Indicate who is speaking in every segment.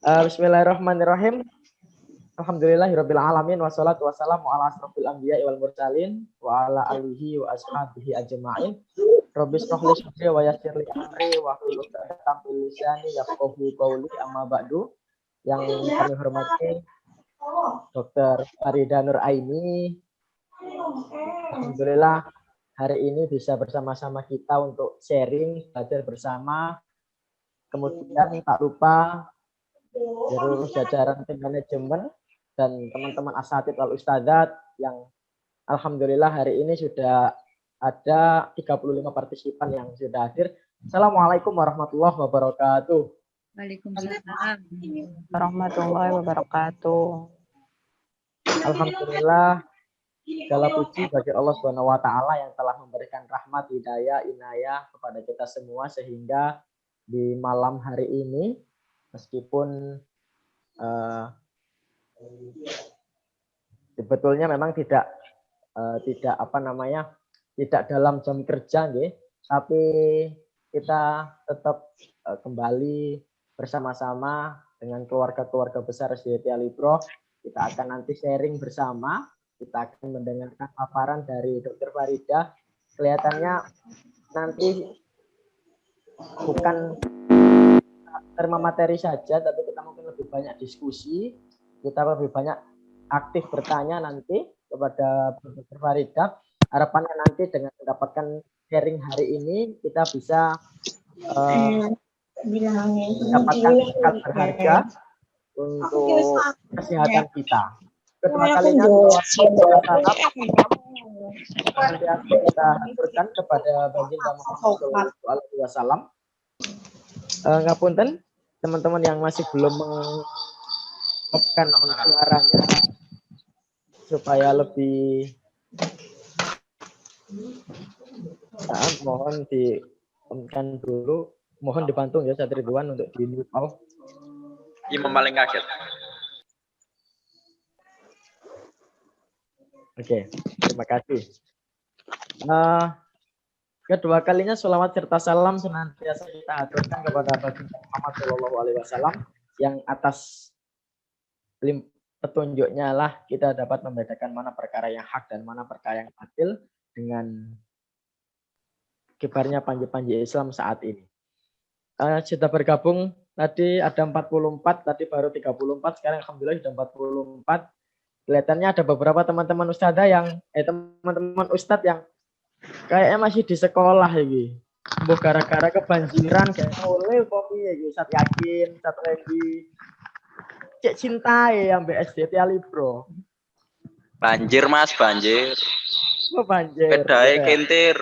Speaker 1: Bismillahirrahmanirrahim. Alhamdulillahirabbil alamin wassalatu wassalamu ala asrofil anbiya'i wal mursalin wa ala alihi wa ashabihi ajma'in. Rabbis shrah li sadri wa yassir li amri wa hlul 'uqdatam min lisani yafqahu qawli, amma ba'du. Yang kami hormati Dr. Farida Nur Aini. Alhamdulillah hari ini bisa bersama-sama kita untuk sharing, belajar bersama. Kemudian tak lupa seluruh jajaran tim manajemen dan teman-teman asatidz wal ustadzat yang alhamdulillah hari ini sudah ada 35 partisipan yang sudah hadir. Assalamualaikum warahmatullahi wabarakatuh.
Speaker 2: Waalaikumsalam
Speaker 3: warahmatullahi wabarakatuh.
Speaker 1: Alhamdulillah, segala puji bagi Allah Subhanahu wa taala yang telah memberikan rahmat, hidayah, inayah kepada kita semua sehingga di malam hari ini meskipun sebetulnya memang tidak dalam jam kerja nggih, tapi kita tetap kembali bersama-sama dengan keluarga-keluarga besar SDT Alibro. Kita akan nanti sharing bersama, kita akan mendengarkan paparan dari Dr. Farida. Kelihatannya nanti bukan terma materi saja, tapi kita mungkin lebih banyak diskusi, kita lebih banyak aktif bertanya nanti kepada Dr. Farida. Harapannya nanti dengan mendapatkan sharing hari ini kita bisa mendapatkan bekal berharga untuk kesehatan kita. Kedua kalinya kita haturkan kepada baginda Muhammad SAW. Ngapunten teman-teman yang masih belum mengopkan suaranya supaya lebih mohon diomkan dulu, mohon dibantu ya Ustaz Ridwan untuk di mute off.
Speaker 4: Imam paling kaget.
Speaker 1: Oke, terima kasih. Kedua kalinya sholawat serta salam senantiasa kita haturkan kepada baginda Muhammad SAW yang atas petunjuknya lah kita dapat membedakan mana perkara yang hak dan mana perkara yang batil dengan kibarnya panji-panji Islam saat ini. Sudah bergabung tadi ada 44, tadi baru 34, sekarang alhamdulillah sudah 44. Kelihatannya ada beberapa teman-teman ustadzah yang teman-teman ustadz yang kayaknya masih di sekolah ini. Mbok gara-gara kebanjiran kayak oleh kopi ya Ustaz Yakin, Ustaz Rendi. Cek cinta ya yang BSDT Alibro.
Speaker 4: Banjir Mas, banjir.
Speaker 1: Oh, banjir.
Speaker 4: Pedae kentir.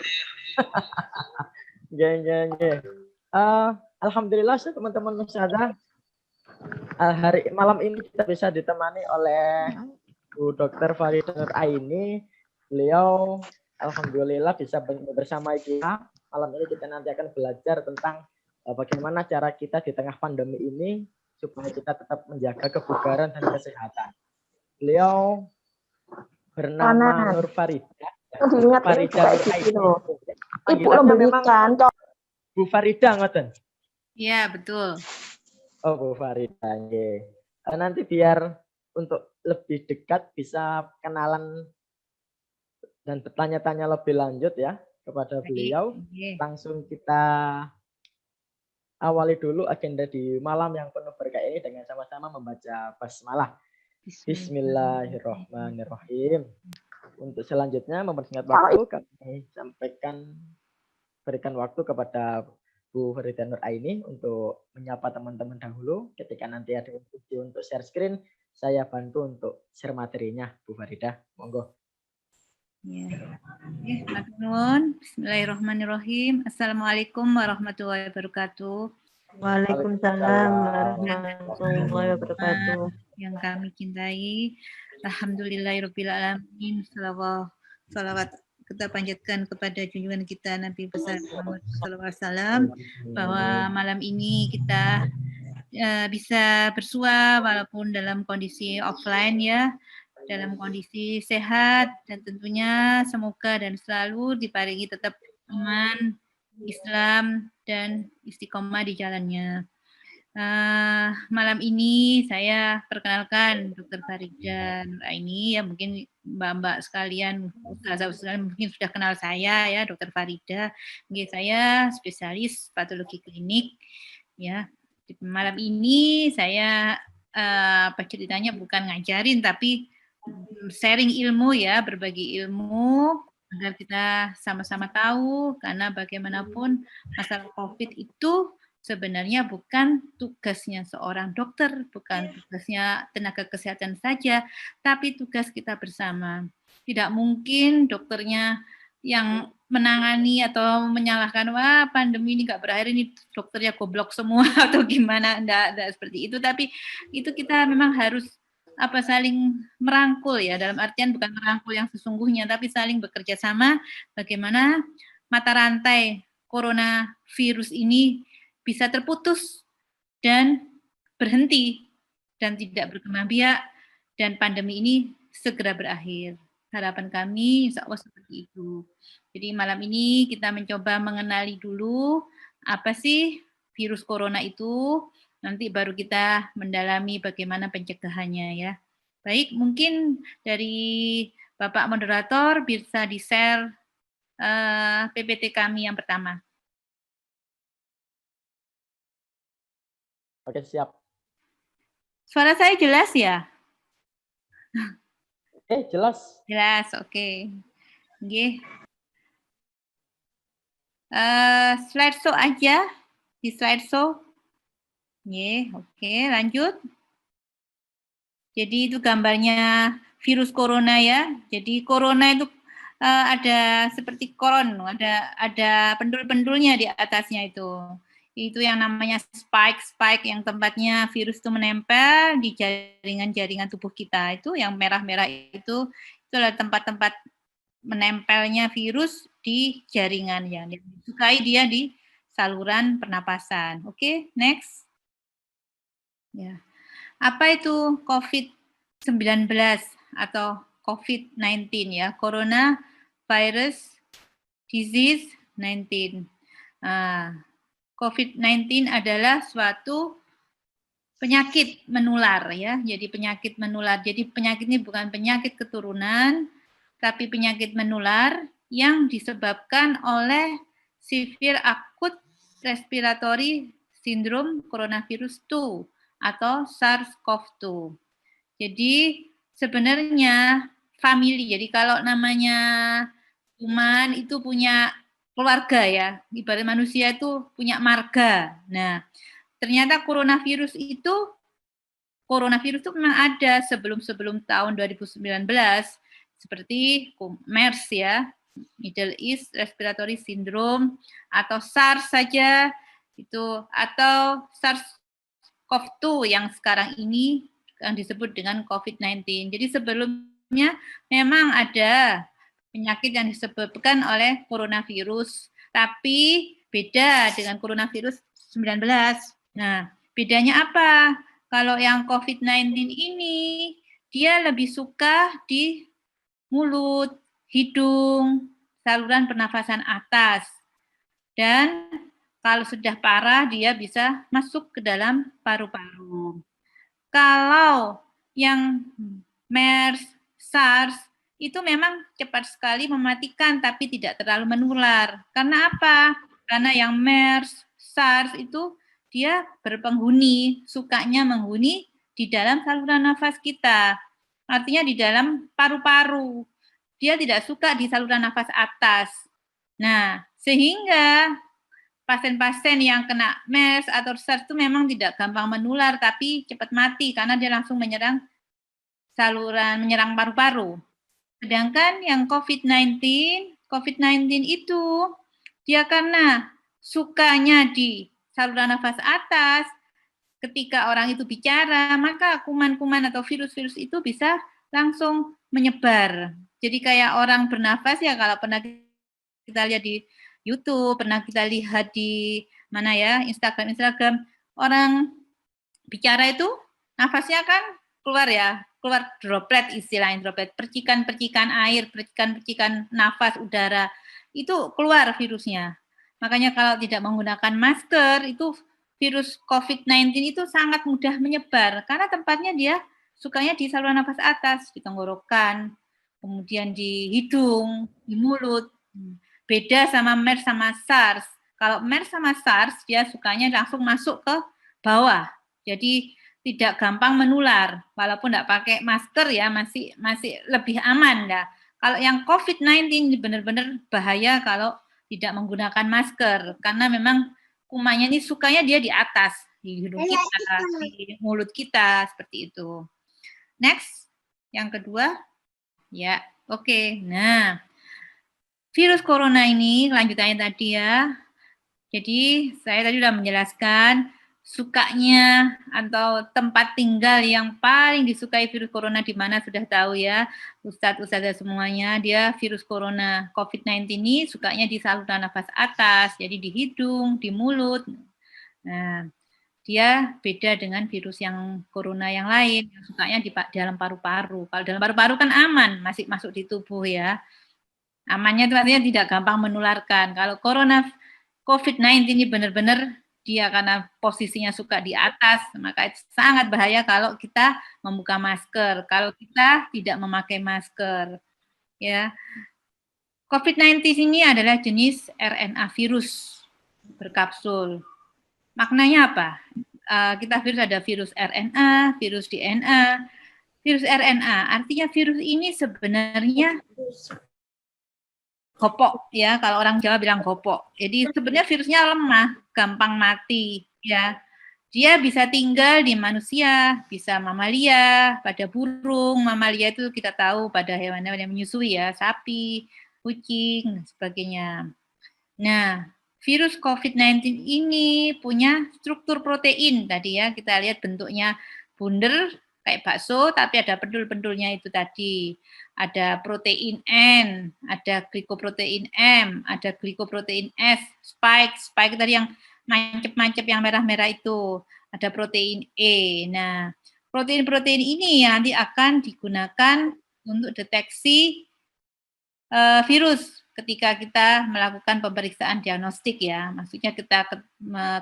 Speaker 1: Geng. Alhamdulillah teman-teman ustadzah. Hari malam ini kita bisa ditemani oleh Bu Dr. Farida Nur Aini. Beliau alhamdulillah bisa bersama kita. Malam ini kita nanti akan belajar tentang bagaimana cara kita di tengah pandemi ini supaya kita tetap menjaga kebugaran dan kesehatan. Beliau bernama Nur Farida. Farida Nur Aini.
Speaker 3: Ibu memberikan
Speaker 1: Bu Farida ngoten.
Speaker 2: Iya, betul.
Speaker 1: Oh, Bu Farida nggih. Nanti biar untuk lebih dekat bisa kenalan dan bertanya-tanya lebih lanjut ya kepada beliau. Langsung kita awali dulu agenda di malam yang penuh berkah ini dengan sama-sama membaca basmalah. Bismillahirrahmanirrahim. Untuk selanjutnya mempersingkat waktu kami berikan waktu kepada Bu Farida Nur Aini untuk menyapa teman-teman dahulu. Ketika nanti ada instruksi untuk share screen, saya bantu untuk share materinya, Bu Farida. Monggo.
Speaker 2: Ya. Bismillahirrahmanirrahim. Assalamualaikum warahmatullahi wabarakatuh.
Speaker 3: Waalaikumsalam warahmatullahi wabarakatuh.
Speaker 2: Yang kami cintai, alhamdulillahirabbil alamin. Salawat kita panjatkan kepada junjungan kita Nabi besar Muhammad SAW bahwa malam ini kita bisa bersua walaupun dalam kondisi offline ya, dalam kondisi sehat dan tentunya semoga dan selalu diparingi tetap iman, Islam dan istiqomah di jalannya. Malam ini saya perkenalkan Dr. Farida Nuraini, ya mungkin mbak-mbak sekalian, ustazah sekalian mungkin sudah kenal saya ya, Dr. Farida. Saya spesialis patologi klinik ya. Malam ini saya apa ceritanya bukan ngajarin tapi sharing ilmu ya, berbagi ilmu agar kita sama-sama tahu, karena bagaimanapun masalah COVID itu sebenarnya bukan tugasnya seorang dokter, bukan tugasnya tenaga kesehatan saja, tapi tugas kita bersama. Tidak mungkin dokternya yang menangani atau menyalahkan, wah pandemi ini nggak berakhir, ini dokternya goblok semua atau gimana, enggak seperti itu. Tapi itu kita memang harus saling merangkul ya, dalam artian bukan merangkul yang sesungguhnya, tapi saling bekerja sama bagaimana mata rantai coronavirus ini bisa terputus dan berhenti dan tidak berkembang biak dan pandemi ini segera berakhir. Harapan kami insya Allah seperti itu. Jadi malam ini kita mencoba mengenali dulu apa sih virus corona itu, nanti baru kita mendalami bagaimana pencegahannya ya. Baik, mungkin dari Bapak Moderator bisa di-share PPT kami yang pertama.
Speaker 1: Oke, siap.
Speaker 2: Suara saya jelas ya?
Speaker 1: Jelas.
Speaker 2: Jelas, oke. Nggih. Slideshow aja, di slideshow. Nggih, oke, lanjut. Jadi itu gambarnya virus corona ya. Jadi corona itu ada seperti koron, ada pendul-pendulnya di atasnya itu. Itu yang namanya spike yang tempatnya virus itu menempel di jaringan-jaringan tubuh kita. Itu yang merah-merah itu adalah tempat-tempat menempelnya virus di jaringan yang disukai dia di saluran pernapasan. Oke, next. Ya. Apa itu COVID-19 atau COVID-19 ya? Coronavirus Disease 19. COVID-19 adalah suatu penyakit menular ya. Jadi penyakit menular. Jadi penyakit ini bukan penyakit keturunan, tapi penyakit menular yang disebabkan oleh severe acute respiratory syndrome coronavirus 2 atau SARS-CoV-2. Jadi sebenarnya famili. Jadi kalau namanya kuman itu punya keluarga ya, ibarat manusia itu punya marga. Nah, ternyata coronavirus itu memang ada sebelum tahun 2019 seperti MERS ya, Middle East Respiratory Syndrome, atau SARS saja itu, atau SARS-CoV-2 yang sekarang ini yang disebut dengan COVID-19. Jadi sebelumnya memang ada penyakit yang disebabkan oleh coronavirus, tapi beda dengan coronavirus 19. Nah, bedanya apa? Kalau yang COVID-19 ini, dia lebih suka di mulut, hidung, saluran pernafasan atas. Dan kalau sudah parah, dia bisa masuk ke dalam paru-paru. Kalau yang MERS, SARS, itu memang cepat sekali mematikan, tapi tidak terlalu menular. Karena apa? Karena yang MERS, SARS itu dia berpenghuni, sukanya menghuni di dalam saluran nafas kita. Artinya di dalam paru-paru. Dia tidak suka di saluran nafas atas. Nah, sehingga pasien-pasien yang kena MERS atau SARS itu memang tidak gampang menular, tapi cepat mati karena dia langsung menyerang paru-paru. Sedangkan yang COVID-19 itu dia karena sukanya di saluran nafas atas, ketika orang itu bicara, maka kuman-kuman atau virus-virus itu bisa langsung menyebar. Jadi kayak orang bernafas ya, kalau pernah kita lihat di YouTube, pernah kita lihat di mana ya, Instagram, orang bicara itu nafasnya kan keluar ya, keluar droplet, istilahnya droplet, percikan-percikan air, percikan-percikan nafas udara, itu keluar virusnya. Makanya kalau tidak menggunakan masker, itu virus COVID-19 itu sangat mudah menyebar karena tempatnya dia sukanya di saluran nafas atas, di tenggorokan, kemudian di hidung, di mulut. Beda sama MERS sama SARS. Kalau MERS sama SARS dia sukanya langsung masuk ke bawah. Jadi tidak gampang menular. Walaupun tidak pakai masker ya masih lebih aman dah. Kalau yang COVID-19 benar-benar bahaya kalau tidak menggunakan masker karena memang kumannya ini sukanya dia di atas, di hidung kita, di mulut kita, seperti itu. Next, yang kedua. Ya, oke. Nah, virus corona ini, lanjutannya tadi ya. Jadi, saya tadi sudah menjelaskan sukanya atau tempat tinggal yang paling disukai virus corona di mana sudah tahu ya, Ustadz semuanya, dia virus corona COVID-19 ini sukanya di saluran nafas atas, jadi di hidung, di mulut. Nah, dia beda dengan virus yang corona yang lain, yang sukanya di dalam paru-paru. Kalau dalam paru-paru kan aman, masih masuk di tubuh ya. Amannya itu artinya tidak gampang menularkan. Kalau corona COVID-19 ini benar-benar dia karena posisinya suka di atas, maka itu sangat bahaya kalau kita membuka masker, kalau kita tidak memakai masker. Ya. COVID-19 ini adalah jenis RNA virus berkapsul. Maknanya apa? Kita virus ada virus RNA, virus DNA. Virus RNA artinya virus ini sebenarnya gopok ya, kalau orang Jawa bilang gopok. Jadi sebenarnya virusnya lemah, gampang mati ya. Dia bisa tinggal di manusia, bisa mamalia, pada burung. Mamalia itu kita tahu pada hewan-hewan yang menyusui ya, sapi, kucing, dan sebagainya. Nah, virus COVID-19 ini punya struktur protein tadi ya, kita lihat bentuknya bundar kayak bakso, tapi ada pendul-pendulnya itu tadi. Ada protein N, ada glikoprotein M, ada glikoprotein S, spike tadi yang mancep-mancep yang merah-merah itu, ada protein E. Nah, protein-protein ini nanti akan digunakan untuk deteksi virus ketika kita melakukan pemeriksaan diagnostik ya. Maksudnya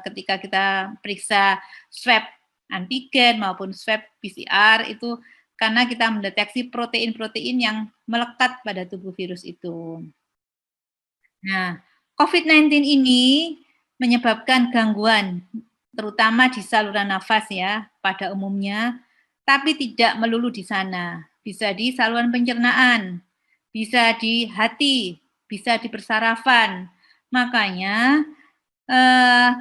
Speaker 2: ketika kita periksa swab antigen maupun swab PCR itu karena kita mendeteksi protein-protein yang melekat pada tubuh virus itu. Nah, COVID-19 ini menyebabkan gangguan, terutama di saluran nafas ya, pada umumnya, tapi tidak melulu di sana. Bisa di saluran pencernaan, bisa di hati, bisa di persarafan. Makanya,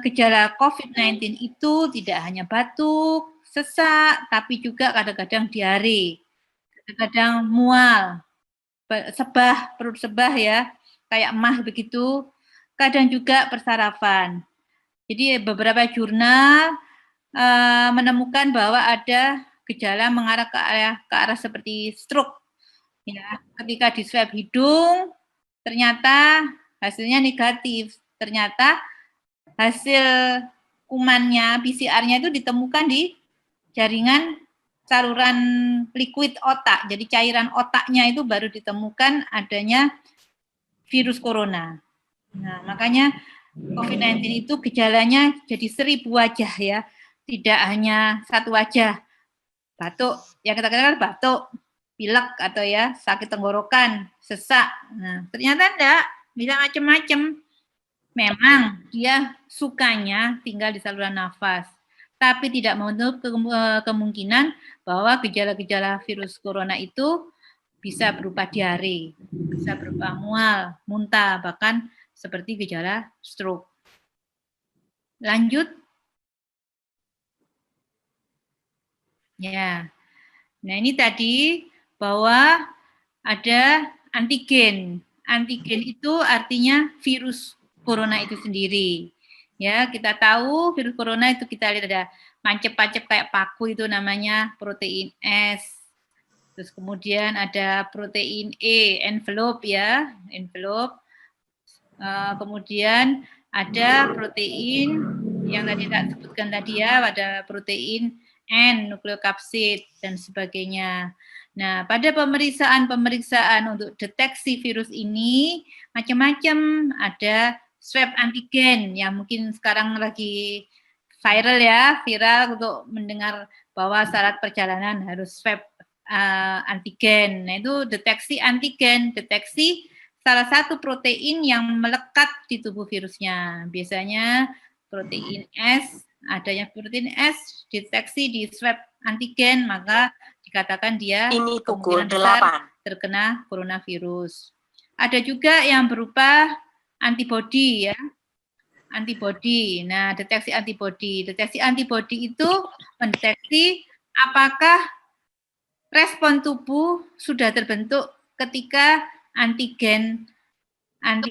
Speaker 2: gejala COVID-19 itu tidak hanya batuk, sesak, tapi juga kadang-kadang diare, kadang-kadang mual, perut sebah ya, kayak emah begitu, kadang juga persarafan. Jadi beberapa jurnal menemukan bahwa ada gejala mengarah ke arah seperti stroke. Ya, ketika di swab hidung, ternyata hasilnya negatif. Ternyata hasil kumannya, PCR-nya itu ditemukan di jaringan saluran liquid otak. Jadi cairan otaknya itu baru ditemukan adanya virus corona. Nah, makanya COVID-19 itu gejalanya jadi 1000 wajah ya. Tidak hanya satu wajah. Batuk, yang kita katakan batuk, pilek atau ya sakit tenggorokan, sesak. Nah, ternyata enggak, bisa macam-macam. Memang dia sukanya tinggal di saluran nafas, tapi tidak menutup kemungkinan bahwa gejala-gejala virus corona itu bisa berupa diare, bisa berupa mual, muntah, bahkan seperti gejala stroke. Lanjut. Ya. Nah, ini tadi bahwa ada antigen. Antigen itu artinya virus corona itu sendiri. Ya, kita tahu virus corona itu kita lihat ada mancep-mancep kayak paku itu namanya protein S. Terus kemudian ada protein E, envelope ya, envelope. Kemudian ada protein yang tadi tak sebutkan tadi ya, ada protein N, nukleokapsid dan sebagainya. Nah, pada pemeriksaan untuk deteksi virus ini macam-macam, ada swab antigen yang mungkin sekarang lagi viral untuk mendengar bahwa syarat perjalanan harus swab antigen. Nah, itu deteksi antigen, deteksi salah satu protein yang melekat di tubuh virusnya. Biasanya protein S, adanya protein S deteksi di swab antigen, maka dikatakan dia
Speaker 5: Ini pukul
Speaker 2: kemungkinan besar
Speaker 5: 8.
Speaker 2: terkena coronavirus. Ada juga yang berupa antibodi ya. Antibodi. Nah, deteksi antibodi. Deteksi antibodi itu mendeteksi apakah respon tubuh sudah terbentuk ketika antigen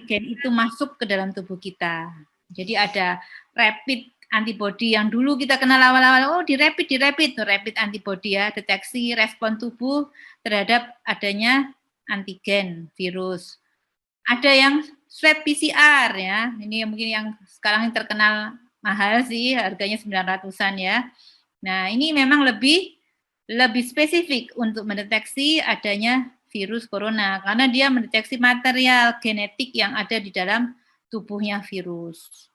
Speaker 2: itu masuk ke dalam tubuh kita. Jadi ada rapid antibody yang dulu kita kenal awal-awal, di rapid antibody ya, deteksi respon tubuh terhadap adanya antigen virus. Ada yang swab PCR ya, ini mungkin yang sekarang terkenal mahal sih, harganya 900-an ya. Nah, ini memang lebih spesifik untuk mendeteksi adanya virus corona, karena dia mendeteksi material genetik yang ada di dalam tubuhnya virus.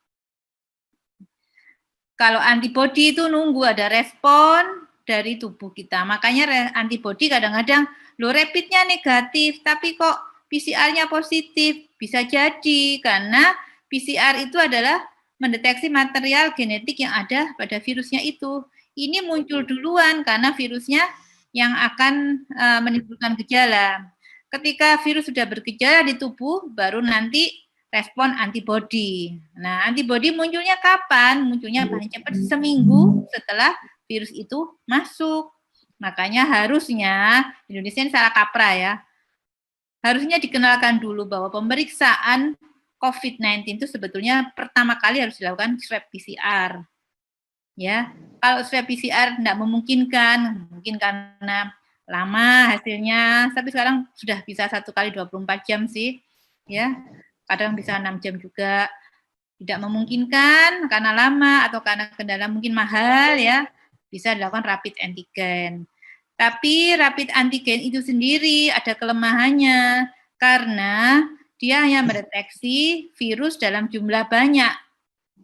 Speaker 2: Kalau antibodi itu nunggu ada respon dari tubuh kita, makanya antibodi kadang-kadang, rapidnya negatif, tapi kok PCR-nya positif, bisa jadi karena PCR itu adalah mendeteksi material genetik yang ada pada virusnya itu. Ini muncul duluan karena virusnya yang akan menimbulkan gejala. Ketika virus sudah bergejala di tubuh, baru nanti respon antibodi. Nah, antibodi munculnya kapan? Munculnya paling cepat seminggu setelah virus itu masuk. Makanya harusnya, Indonesia ini salah kaprah ya, harusnya dikenalkan dulu bahwa pemeriksaan COVID-19 itu sebetulnya pertama kali harus dilakukan swab PCR. Ya, kalau swab PCR tidak memungkinkan, mungkin karena lama hasilnya, tapi sekarang sudah bisa 1 kali 24 jam sih, ya, kadang bisa 6 jam juga. Tidak memungkinkan karena lama atau karena kendala mungkin mahal ya, bisa dilakukan rapid antigen. Tapi rapid antigen itu sendiri ada kelemahannya karena dia hanya mendeteksi virus dalam jumlah banyak.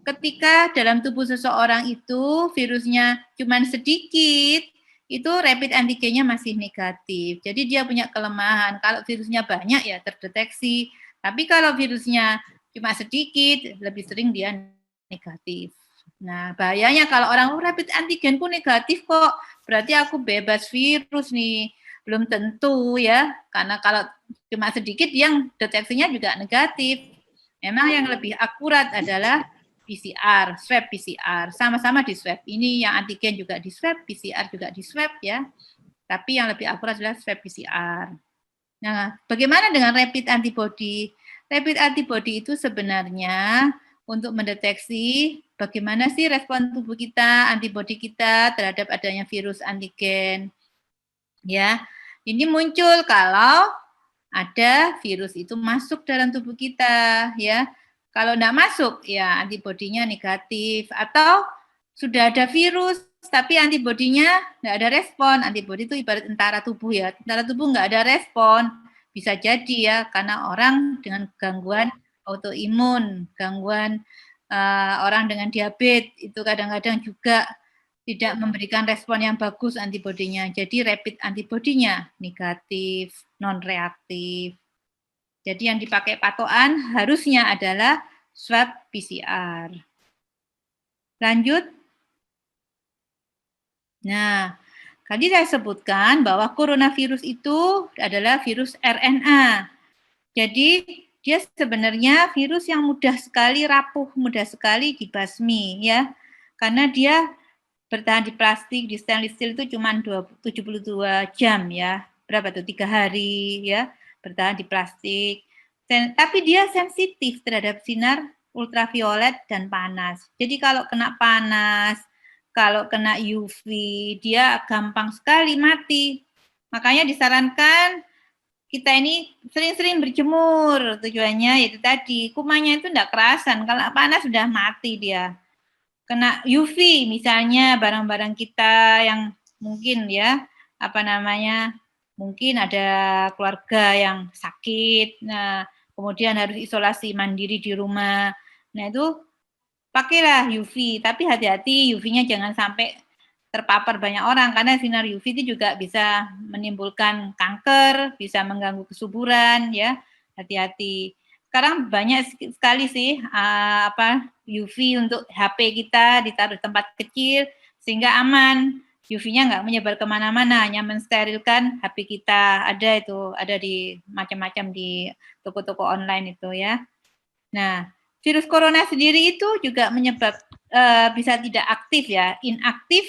Speaker 2: Ketika dalam tubuh seseorang itu virusnya cuma sedikit, itu rapid antigennya masih negatif. Jadi dia punya kelemahan. Kalau virusnya banyak ya terdeteksi. Tapi kalau virusnya cuma sedikit, lebih sering dia negatif. Nah, bahayanya kalau orang rapid antigenku negatif kok, berarti aku bebas virus nih. Belum tentu ya, karena kalau cuma sedikit yang deteksinya juga negatif. Memang yang lebih akurat adalah PCR, swab PCR. Sama-sama di swab. Ini yang antigen juga di swab, PCR juga di swab ya. Tapi yang lebih akurat adalah swab PCR. Nah, bagaimana dengan rapid antibody? Rapid antibody itu sebenarnya untuk mendeteksi bagaimana sih respon tubuh kita, antibodi kita terhadap adanya virus antigen. Ya, ini muncul kalau ada virus itu masuk dalam tubuh kita, ya. Kalau tidak masuk, ya antibodinya negatif. Atau sudah ada virus, tapi antibodinya tidak ada respon. Antibodi itu ibarat tentara tubuh ya. Tentara tubuh nggak ada respon. Bisa jadi ya, karena orang dengan gangguan autoimun, gangguan orang dengan diabetes, itu kadang-kadang juga tidak memberikan respon yang bagus antibodinya. Jadi rapid antibodinya negatif, non-reaktif. Jadi yang dipakai patokan harusnya adalah swab PCR. Lanjut. Nah, tadi saya sebutkan bahwa coronavirus itu adalah virus RNA. Jadi dia sebenarnya virus yang mudah sekali rapuh, mudah sekali dibasmi ya. Karena dia bertahan di plastik, di stainless steel itu cuma 72 jam ya. Berapa tuh? 3 hari ya, bertahan di plastik. Tapi dia sensitif terhadap sinar ultraviolet dan panas. Jadi kalau kena panas, kalau kena UV, dia gampang sekali mati. Makanya disarankan kita ini sering-sering berjemur. Tujuannya yaitu tadi, kumannya itu tidak kerasan. Kalau panas sudah mati dia. Kena UV misalnya barang-barang kita yang mungkin ya, mungkin ada keluarga yang sakit, nah kemudian harus isolasi mandiri di rumah. Nah itu pakailah UV, tapi hati-hati UV-nya jangan sampai terpapar banyak orang, karena sinar UV itu juga bisa menimbulkan kanker, bisa mengganggu kesuburan, ya. Hati-hati. Sekarang banyak sekali sih UV untuk HP kita ditaruh di tempat kecil sehingga aman. UV-nya nggak menyebar kemana-mana, hanya mensterilkan HP kita. Ada di macam-macam di toko-toko online itu ya. Nah, virus corona sendiri itu juga bisa tidak aktif ya, inaktif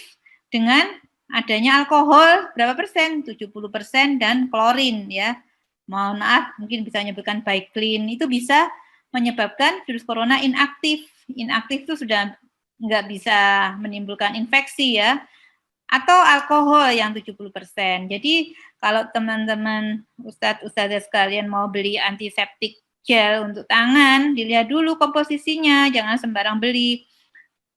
Speaker 2: dengan adanya alkohol berapa persen? 70% dan klorin ya. Mohon maaf, mungkin bisa menyebabkan Biclin, itu bisa menyebabkan virus corona inaktif. Inaktif itu sudah nggak bisa menimbulkan infeksi ya. Atau alkohol yang 70%. Jadi kalau teman-teman ustadz sekalian mau beli antiseptik gel untuk tangan, dilihat dulu komposisinya, jangan sembarang beli.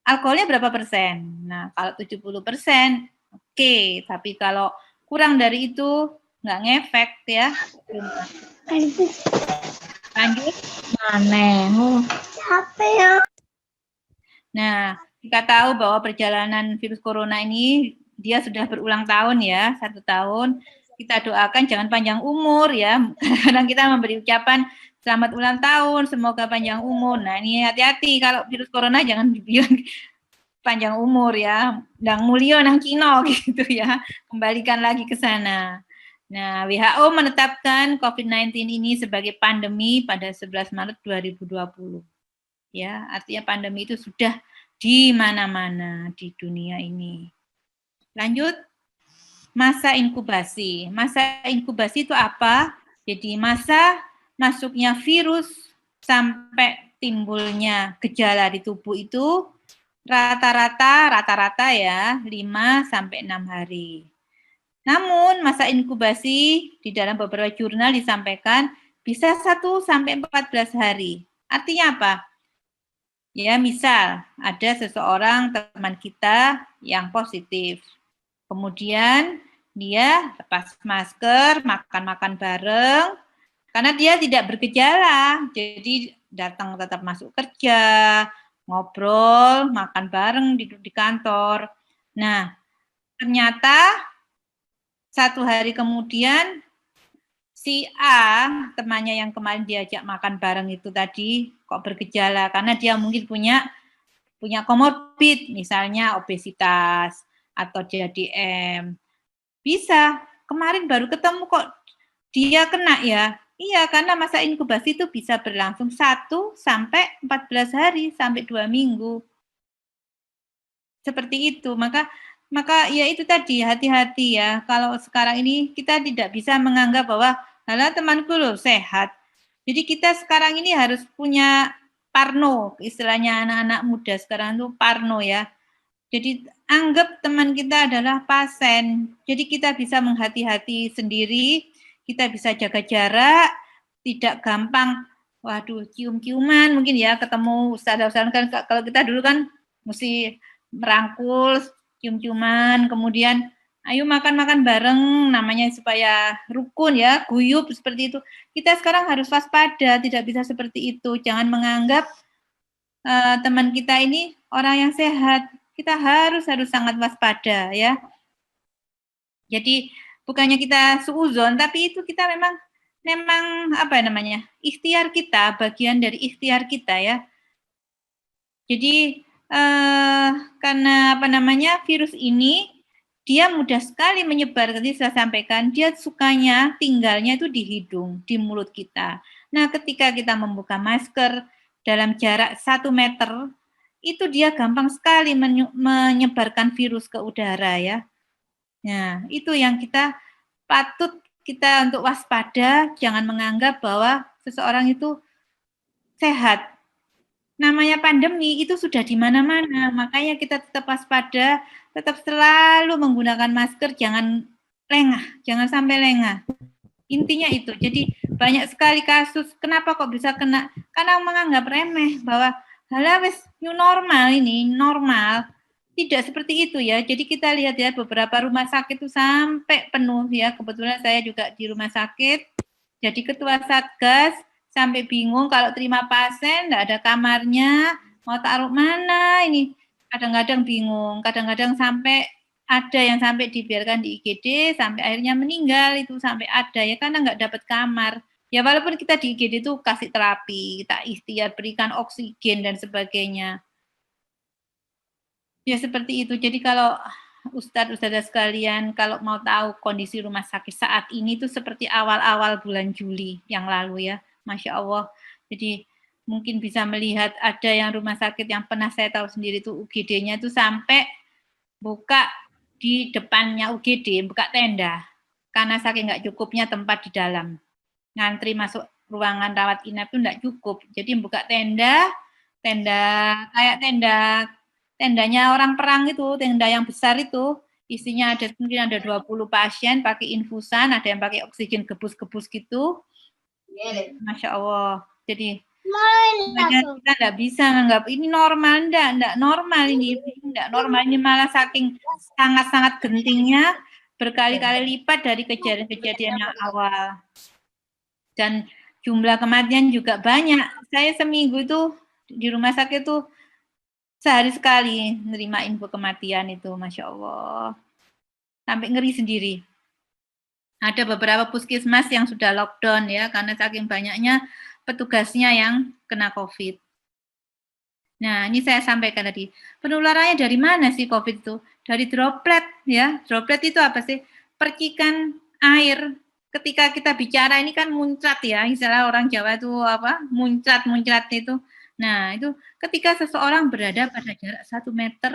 Speaker 2: Alkoholnya berapa persen? Nah, kalau 70%, oke. Tapi kalau kurang dari itu, nggak ngefek ya. Lanjut. Nah, kita tahu bahwa perjalanan virus corona ini, dia sudah berulang tahun ya, 1 tahun. Kita doakan jangan panjang umur ya. Kadang-kadang kita memberi ucapan selamat ulang tahun, semoga panjang umur. Nah, ini hati-hati kalau virus corona jangan dibilang panjang umur ya. Ndang mulio nang kino gitu ya. Kembalikan lagi ke sana. Nah, WHO menetapkan COVID-19 ini sebagai pandemi pada 11 Maret 2020. Ya, artinya pandemi itu sudah di mana-mana di dunia ini. Lanjut. Masa inkubasi. Masa inkubasi itu apa? Jadi masa masuknya virus sampai timbulnya gejala di tubuh itu rata-rata ya 5 sampai 6 hari. Namun masa inkubasi di dalam beberapa jurnal disampaikan bisa 1 sampai 14 hari. Artinya apa? Ya, misal ada seseorang teman kita yang positif. Kemudian dia lepas masker, makan-makan bareng, karena dia tidak bergejala. Jadi datang tetap masuk kerja, ngobrol, makan bareng di kantor. Nah, ternyata 1 hari kemudian si A, temannya yang kemarin diajak makan bareng itu tadi, kok bergejala, karena dia mungkin punya komorbid, misalnya obesitas, atau dia DM. Bisa, kemarin baru ketemu kok dia kena ya. Iya, karena masa inkubasi itu bisa berlangsung 1 sampai 14 hari, sampai 2 minggu. Seperti itu, maka ya itu tadi, hati-hati ya. Kalau sekarang ini kita tidak bisa menganggap bahwa, halah temanku loh sehat. Jadi kita sekarang ini harus punya parno, istilahnya anak-anak muda sekarang itu parno ya. Jadi anggap teman kita adalah pasien. Jadi kita bisa menghati-hati sendiri, kita bisa jaga jarak, tidak gampang, waduh cium-ciuman mungkin ya, ketemu ustadzah-ustadzah kan kalau kita dulu kan mesti merangkul, cium-ciuman, kemudian ayo makan-makan bareng, namanya supaya rukun ya, guyup seperti itu. Kita sekarang harus waspada, tidak bisa seperti itu. Jangan menganggap teman kita ini orang yang sehat. Kita harus sangat waspada ya. Jadi bukannya kita suuzon, tapi itu kita memang apa namanya, ikhtiar kita, bagian dari ikhtiar kita ya. Jadi karena apa namanya, virus ini dia mudah sekali menyebar. Tadi saya sampaikan, dia sukanya tinggalnya itu di hidung, di mulut kita. Nah, ketika kita membuka masker dalam jarak 1 meter, itu dia gampang sekali menyebarkan virus ke udara ya. Nah, itu yang kita patut kita untuk waspada, jangan menganggap bahwa seseorang itu sehat. Namanya pandemi itu sudah di mana-mana, makanya kita tetap waspada, tetap selalu menggunakan masker, jangan lengah, jangan sampai lengah. Intinya itu. Jadi banyak sekali kasus, kenapa kok bisa kena? Karena menganggap remeh bahwa halah wis new normal ini, normal. Tidak seperti itu ya. Jadi kita lihat ya, beberapa rumah sakit itu sampai penuh ya. Kebetulan saya juga di rumah sakit. Jadi ketua Satgas sampai bingung kalau terima pasien, enggak ada kamarnya, mau taruh mana ini? Kadang-kadang bingung, kadang-kadang sampai ada yang sampai dibiarkan di IGD sampai akhirnya meninggal itu sampai ada ya karena nggak dapat kamar. Ya walaupun kita di IGD itu kasih terapi, kita ikhtiar berikan oksigen dan sebagainya. Ya seperti itu. Jadi kalau Ustadz sekalian kalau mau tahu kondisi rumah sakit saat ini itu seperti awal-awal bulan Juli yang lalu ya. Masya Allah. Jadi mungkin bisa melihat ada yang rumah sakit yang pernah saya tahu sendiri itu UGD-nya itu sampai buka di depannya UGD, buka tenda. Karena saking nggak cukupnya tempat di dalam. Ngantri masuk ruangan rawat inap itu nggak cukup. Jadi buka tenda kayak tendanya orang perang itu, tenda yang besar itu, isinya ada mungkin ada 20 pasien pakai infusan, ada yang pakai oksigen gebus-gebus gitu. Masya Allah. Jadi kita nggak bisa nganggap ini normal, enggak normal ini, enggak normal ini malah saking sangat-sangat gentingnya berkali-kali lipat dari kejadian-kejadian yang awal. Dan jumlah kematian juga banyak. Saya seminggu itu di rumah sakit itu sehari sekali nerima info kematian itu, Masya Allah. Sampai ngeri sendiri. Ada beberapa puskesmas yang sudah lockdown ya, karena saking banyaknya petugasnya yang kena COVID. Nah, ini saya sampaikan tadi. Penularannya dari mana sih COVID itu? Dari droplet ya. Droplet itu apa sih? Percikan air. Ketika kita bicara ini kan muncrat ya, istilah orang Jawa itu apa? Muncrat itu. Nah, itu ketika seseorang berada pada jarak 1 meter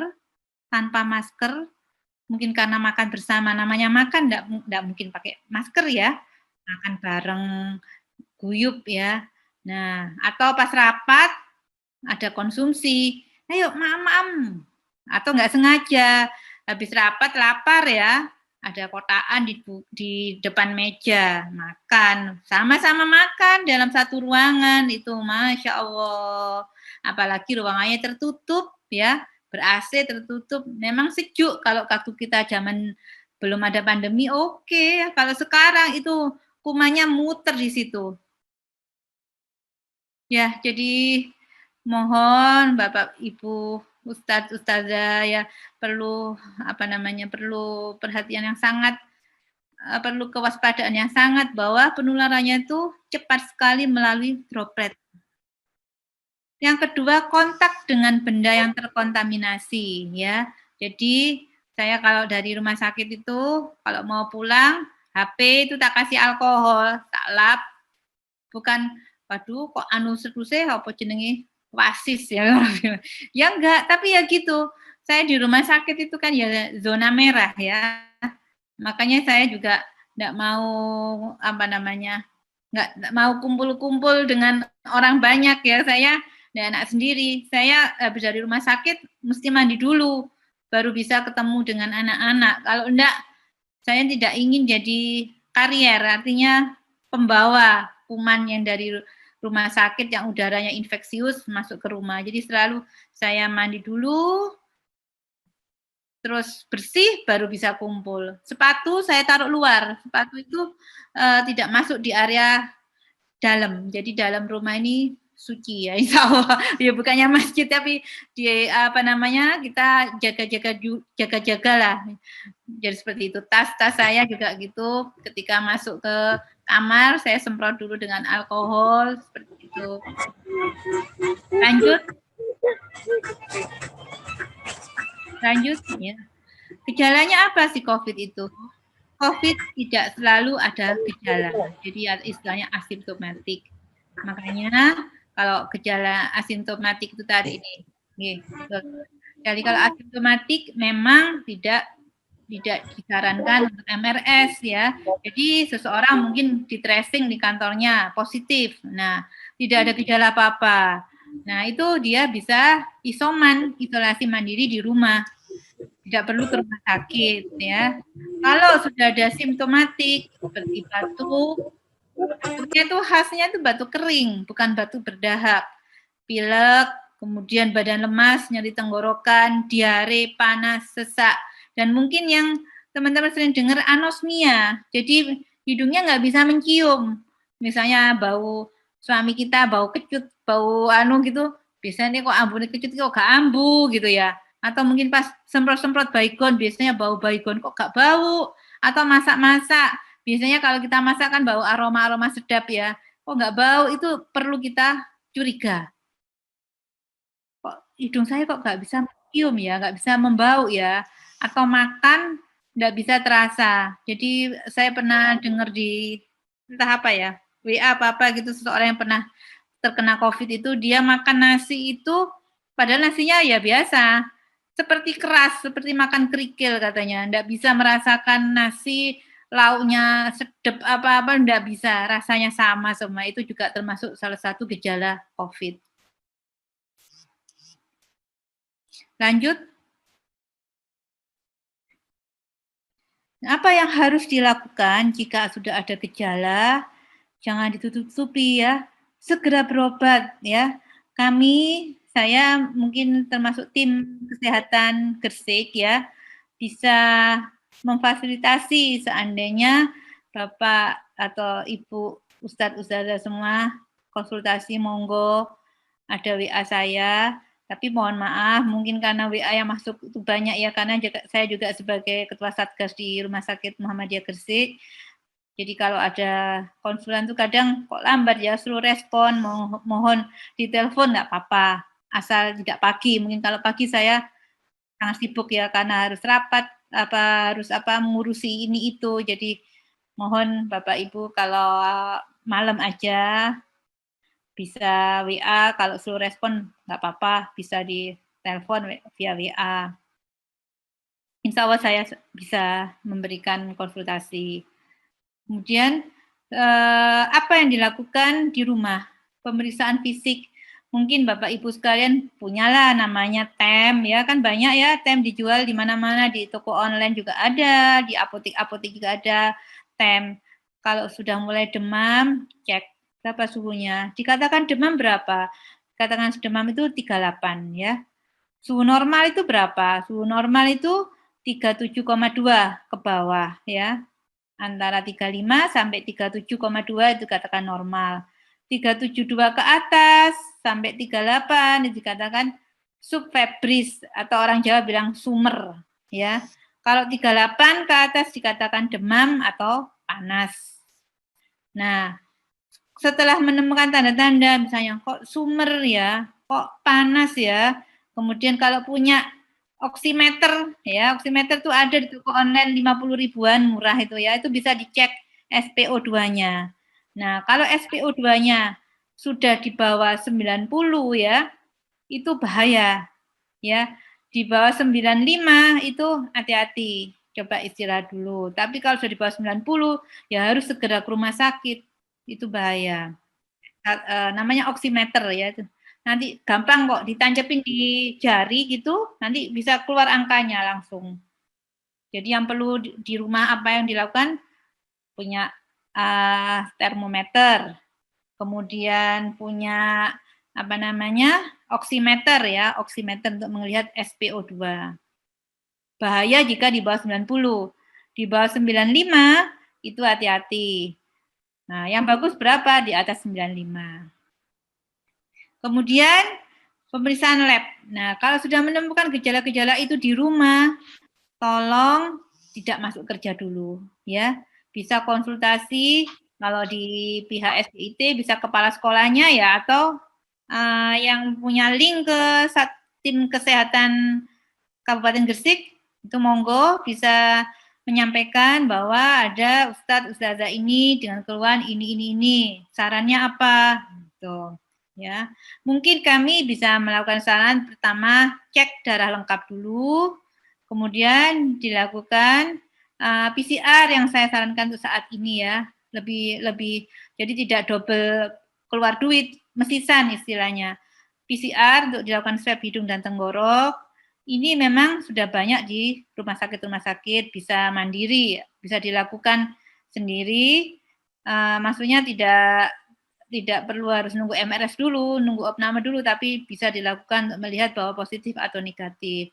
Speaker 2: tanpa masker, mungkin karena makan bersama, namanya makan enggak mungkin pakai masker ya, makan bareng, guyup ya. Nah, atau pas rapat, ada konsumsi, ayo maam, atau enggak sengaja, habis rapat lapar ya, ada kotaan di depan meja, makan, sama-sama makan dalam satu ruangan, itu Masya Allah. Apalagi ruangannya tertutup ya, ber-AC tertutup, memang sejuk kalau waktu kita zaman belum ada pandemi, oke. Kalau sekarang itu kumannya muter di situ. Ya, jadi mohon Bapak Ibu Ustadz Ustazah ya perlu perlu perhatian yang sangat perlu kewaspadaan yang sangat bahwa penularannya itu cepat sekali melalui droplet. Yang kedua, kontak dengan benda yang terkontaminasi ya. Jadi saya kalau dari rumah sakit itu kalau mau pulang HP itu tak kasih alkohol, tak lap. Bukan waduh kok anu seduse apa jenenge wasis ya. Ya enggak, tapi ya gitu. Saya di rumah sakit itu kan ya zona merah ya. Makanya saya juga enggak mau enggak mau kumpul-kumpul dengan orang banyak ya. Saya dan anak sendiri. Saya habis dari rumah sakit mesti mandi dulu baru bisa ketemu dengan anak-anak. Kalau enggak saya tidak ingin jadi karier, artinya pembawa kuman yang dari rumah sakit yang udaranya infeksius masuk ke rumah. Jadi selalu saya mandi dulu, terus bersih baru bisa kumpul. Sepatu saya taruh luar. Sepatu itu tidak masuk di area dalam. Jadi dalam rumah ini suci ya, insya Allah. Ya bukannya masjid tapi di kita jaga-jaga lah. Jadi seperti itu. Tas saya juga gitu. Ketika masuk ke kamar saya semprot dulu dengan alkohol seperti itu. Lanjut ya. Gejalanya apa sih COVID itu? COVID tidak selalu ada gejala. Jadi istilahnya asimptomatik. Makanya kalau gejala asimptomatik itu tadi ini. Jadi kalau asimptomatik memang tidak disarankan untuk MRS ya. Jadi seseorang mungkin di tracing di kantornya positif. Nah, tidak ada gejala apa-apa. Nah, itu dia bisa isolasi mandiri di rumah. Tidak perlu ke rumah sakit ya. Kalau sudah ada simptomatik seperti batuk, itu khasnya itu batuk kering, bukan batuk berdahak. Pilek, kemudian badan lemas, nyeri tenggorokan, diare, panas, sesak. Dan mungkin yang teman-teman sering dengar anosmia. Jadi hidungnya nggak bisa mencium. Misalnya bau suami kita, bau kecut, bau gitu, biasanya kok ambune kecut kok gak ambu gitu ya. Atau mungkin pas semprot-semprot baygon, biasanya bau baygon kok gak bau. Atau masak-masak, biasanya kalau kita masak kan bau aroma-aroma sedap ya. Kok nggak bau, itu perlu kita curiga. Kok hidung saya kok nggak bisa mencium ya, nggak bisa membau ya. Atau makan nggak bisa terasa. Jadi saya pernah dengar di entah apa ya, WA apa-apa gitu, seseorang yang pernah terkena COVID itu, dia makan nasi itu, padahal nasinya ya biasa, seperti keras, seperti makan kerikil katanya. Nggak bisa merasakan nasi, lauknya sedap apa-apa, nggak bisa. Rasanya sama semua. Itu juga termasuk salah satu gejala COVID. Lanjut. Apa yang harus dilakukan jika sudah ada gejala? Jangan ditutup-tutupi ya. Segera berobat ya. Saya mungkin termasuk tim kesehatan Gresik ya, bisa memfasilitasi seandainya Bapak atau Ibu Ustadz-ustadzah semua konsultasi, monggo ada WA saya. Tapi mohon maaf, mungkin karena WA yang masuk itu banyak ya, karena saya juga sebagai Ketua Satgas di Rumah Sakit Muhammadiyah Gresik. Jadi kalau ada konsulan itu kadang kok lambat ya, suruh respon, mohon ditelepon nggak apa-apa, asal tidak pagi. Mungkin kalau pagi saya sangat sibuk ya, karena harus rapat, harus mengurusi ini itu. Jadi mohon Bapak Ibu kalau malam aja bisa WA, kalau suruh respon nggak apa-apa, bisa di telepon via WA. Insya Allah saya bisa memberikan konsultasi. Kemudian apa yang dilakukan di rumah? Pemeriksaan fisik. Mungkin Bapak Ibu sekalian punyalah namanya TEM ya, kan banyak ya TEM dijual di mana-mana, di toko online juga ada, di apotek-apotek juga ada TEM. Kalau sudah mulai demam, cek berapa suhunya. Dikatakan demam berapa? Dikatakan demam itu 38 ya. Suhu normal itu berapa? Suhu normal itu 37,2 ke bawah ya. Antara 35 sampai 37,2 itu katakan normal. 372 ke atas sampai 38 itu dikatakan subfebris atau orang Jawa bilang sumer ya. Kalau 38 ke atas dikatakan demam atau panas. Nah, setelah menemukan tanda-tanda misalnya kok sumer ya, kok panas ya, kemudian kalau punya oximeter ya, oximeter itu ada di toko online 50 ribuan murah itu ya, itu bisa dicek SpO2-nya. Nah, kalau SpO2-nya sudah di bawah 90 ya, itu bahaya ya. Di bawah 95 itu hati-hati, coba istirahat dulu. Tapi kalau sudah di bawah 90 ya harus segera ke rumah sakit. Itu bahaya. Namanya oximeter ya. Nanti gampang kok ditancapin di jari gitu, nanti bisa keluar angkanya langsung. Jadi yang perlu di rumah apa yang dilakukan? Punya termometer, kemudian punya oximeter ya, oximeter untuk melihat SpO2. Bahaya jika di bawah 90. Di bawah 95 itu hati-hati. Nah, yang bagus berapa? Di atas 95. Kemudian pemeriksaan lab. Nah, kalau sudah menemukan gejala-gejala itu di rumah, tolong tidak masuk kerja dulu, ya. Bisa konsultasi kalau di pihak SDIT bisa kepala sekolahnya ya, atau yang punya link ke tim kesehatan Kabupaten Gresik itu monggo bisa menyampaikan bahwa ada ustadzah ini dengan keluhan ini. Sarannya apa? Gitu. Ya. Mungkin kami bisa melakukan saran pertama cek darah lengkap dulu, kemudian dilakukan PCR yang saya sarankan untuk saat ini ya, lebih jadi tidak double keluar duit, mesisan istilahnya. PCR untuk dilakukan swab hidung dan tenggorok. Ini memang sudah banyak di rumah sakit bisa mandiri, bisa dilakukan sendiri. Maksudnya tidak perlu harus nunggu MRS dulu, nunggu opname dulu, tapi bisa dilakukan untuk melihat bahwa positif atau negatif.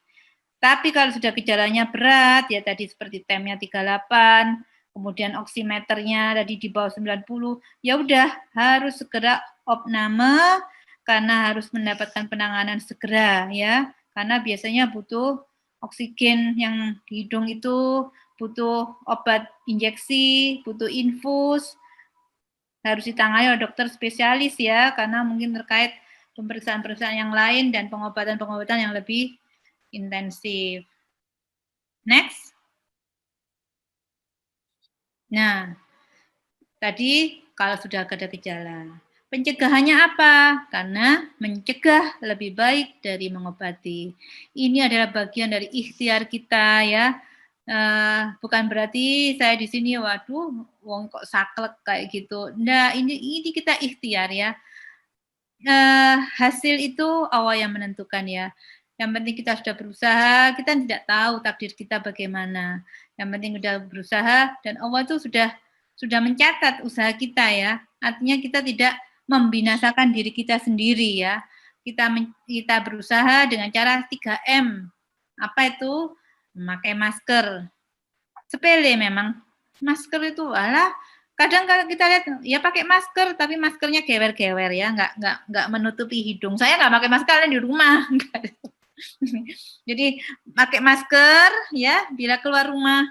Speaker 2: Tapi kalau sudah gejalanya berat, ya tadi seperti TEM-nya 38, kemudian oximeternya tadi di bawah 90, ya udah harus segera opname karena harus mendapatkan penanganan segera ya, karena biasanya butuh oksigen yang di hidung itu, butuh obat injeksi, butuh infus, harus ditangani oleh dokter spesialis ya, karena mungkin terkait pemeriksaan-pemeriksaan yang lain dan pengobatan-pengobatan yang lebih intensif. Next. Nah, tadi kalau sudah ada gejala. Pencegahannya apa? Karena mencegah lebih baik dari mengobati. Ini adalah bagian dari ikhtiar kita ya. Bukan berarti saya di sini waduh wong kok saklek kayak gitu. Nah, ini kita ikhtiar ya. Hasil itu Allah yang menentukan ya. Yang penting kita sudah berusaha, kita tidak tahu takdir kita bagaimana. Yang penting sudah berusaha dan Allah itu sudah mencatat usaha kita ya. Artinya kita tidak membinasakan diri kita sendiri ya. Kita berusaha dengan cara 3M. Apa itu? Memakai masker. Sepele memang. Masker itu kadang kalau kita lihat ya pakai masker tapi maskernya gewer-gewer ya, nggak menutupi hidung. Saya nggak pakai masker di rumah. Jadi pakai masker ya bila keluar rumah.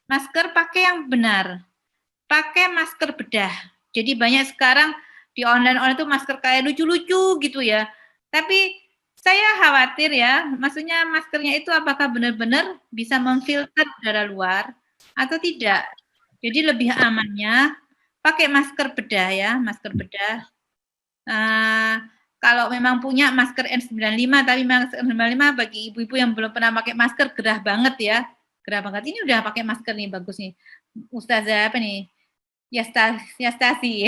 Speaker 2: Masker pakai yang benar. Pakai masker bedah. Jadi banyak sekarang di online itu masker kayak lucu-lucu gitu ya. Tapi saya khawatir ya, maksudnya maskernya itu apakah benar-benar bisa memfilter udara luar atau tidak. Jadi lebih amannya pakai masker bedah ya, masker bedah. Kalau memang punya masker N95, tapi masker N95 bagi ibu-ibu yang belum pernah pakai masker gerah banget ya. Gerah banget. Ini udah pakai masker nih, bagus nih. Ustazah apa nih? Yastasi.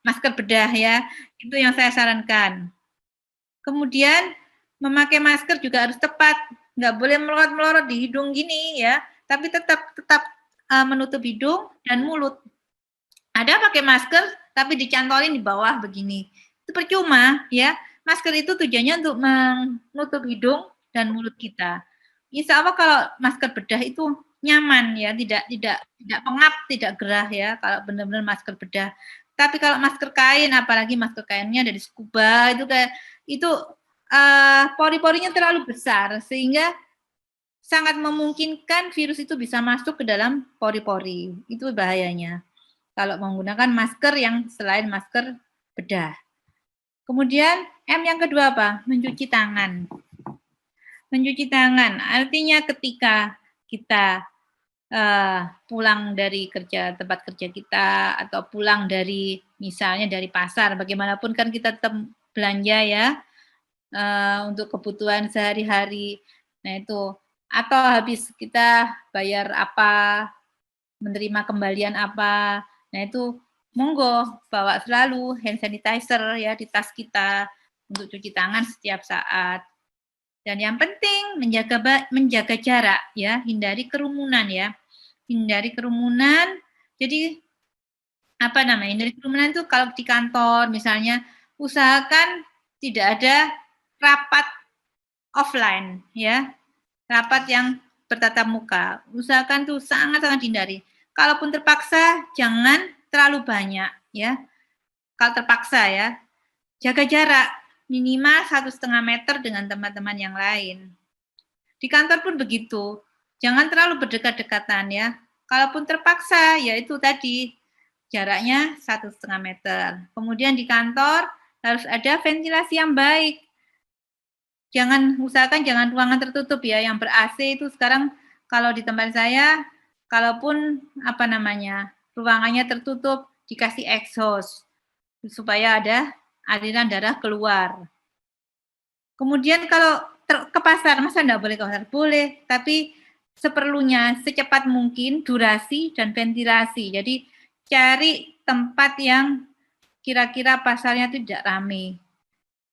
Speaker 2: Masker bedah ya. Itu yang saya sarankan. Kemudian memakai masker juga harus tepat. Nggak boleh melorot-melorot di hidung gini ya. Tapi tetap menutup hidung dan mulut. Ada pakai masker tapi dicantolin di bawah begini. Itu percuma ya. Masker itu tujuannya untuk menutup hidung dan mulut kita. Insya Allah kalau masker bedah itu nyaman ya, tidak pengap, tidak gerah ya kalau benar-benar masker bedah. Tapi kalau masker kain, apalagi masker kainnya dari scuba itu pori-porinya terlalu besar sehingga sangat memungkinkan virus itu bisa masuk ke dalam pori-pori. Itu bahayanya kalau menggunakan masker yang selain masker bedah. Kemudian M yang kedua apa? Mencuci tangan. Mencuci tangan artinya ketika kita pulang dari tempat kerja kita atau pulang dari misalnya dari pasar, bagaimanapun kan kita tetap belanja ya untuk kebutuhan sehari-hari. Nah itu atau habis kita bayar apa, menerima kembalian apa, nah itu monggo bawa selalu hand sanitizer ya di tas kita untuk cuci tangan setiap saat. Dan yang penting menjaga jarak ya, hindari kerumunan ya. Hindari kerumunan. Jadi hindari kerumunan itu kalau di kantor misalnya usahakan tidak ada rapat offline ya. Rapat yang bertatap muka. Usahakan tuh sangat-sangat dihindari. Kalaupun terpaksa jangan terlalu banyak ya. Kalau terpaksa ya, jaga jarak minimal 1,5 meter dengan teman-teman yang lain. Di kantor pun begitu. Jangan terlalu berdekat-dekatan ya. Kalaupun terpaksa, ya itu tadi jaraknya 1,5 meter. Kemudian di kantor harus ada ventilasi yang baik. Usahakan jangan ruangan tertutup ya. Yang ber-AC itu sekarang kalau di tempat saya, kalaupun ruangannya tertutup, dikasih exhaust supaya ada aliran darah keluar. Kemudian kalau ke pasar, masa enggak boleh ke pasar? Boleh, tapi seperlunya, secepat mungkin, durasi dan ventilasi. Jadi cari tempat yang kira-kira pasarnya itu tidak ramai.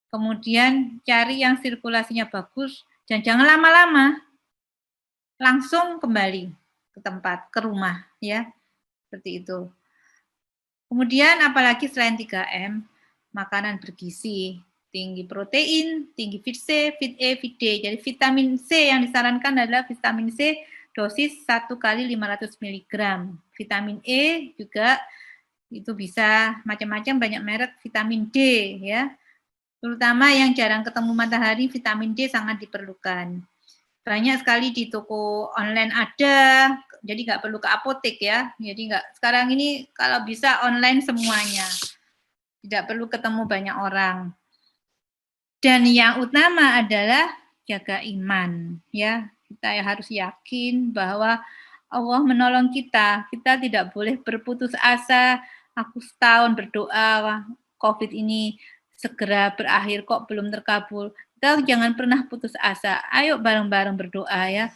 Speaker 2: Kemudian cari yang sirkulasinya bagus dan jangan lama-lama. Langsung kembali ke tempat, ke rumah ya. Seperti itu. Kemudian apalagi selain 3M, makanan bergizi. Tinggi protein, tinggi vit C, vit E, vit D. Jadi vitamin C yang disarankan adalah vitamin C dosis 1 kali 500 mg. Vitamin E juga itu bisa macam-macam, banyak merek. Vitamin D ya. Terutama yang jarang ketemu matahari, vitamin D sangat diperlukan. Banyak sekali di toko online ada, jadi nggak perlu ke apotek ya. Jadi sekarang ini kalau bisa online semuanya, tidak perlu ketemu banyak orang. Dan yang utama adalah jaga iman, ya. Kita harus yakin bahwa Allah menolong kita. Kita tidak boleh berputus asa. Aku setahun berdoa, COVID ini segera berakhir kok belum terkabul. Kita jangan pernah putus asa. Ayo bareng-bareng berdoa ya.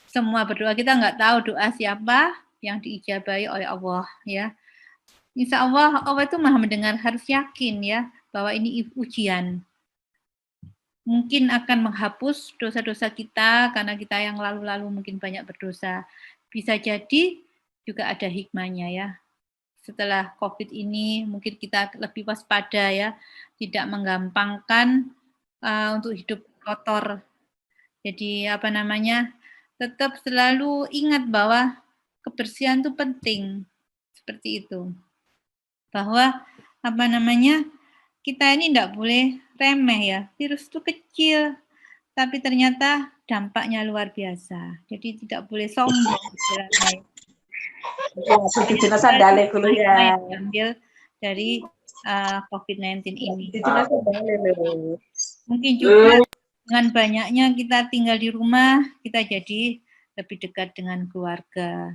Speaker 2: Semua berdoa, kita nggak tahu doa siapa yang diijabahi oleh Allah ya. Insya Allah Allah itu maha mendengar, harus yakin ya bahwa ini ujian. Mungkin akan menghapus dosa-dosa kita karena kita yang lalu-lalu mungkin banyak berdosa. Bisa jadi juga ada hikmahnya ya. Setelah COVID ini mungkin kita lebih waspada ya, tidak menggampangkan untuk hidup kotor. Jadi tetap selalu ingat bahwa kebersihan itu penting. Seperti itu. Bahwa kita ini tidak boleh remeh ya. Virus itu kecil, tapi ternyata dampaknya luar biasa. Jadi tidak boleh sombong. Diambil dari COVID-19 ini. Mungkin juga dengan banyaknya kita tinggal di rumah, kita jadi lebih dekat dengan keluarga.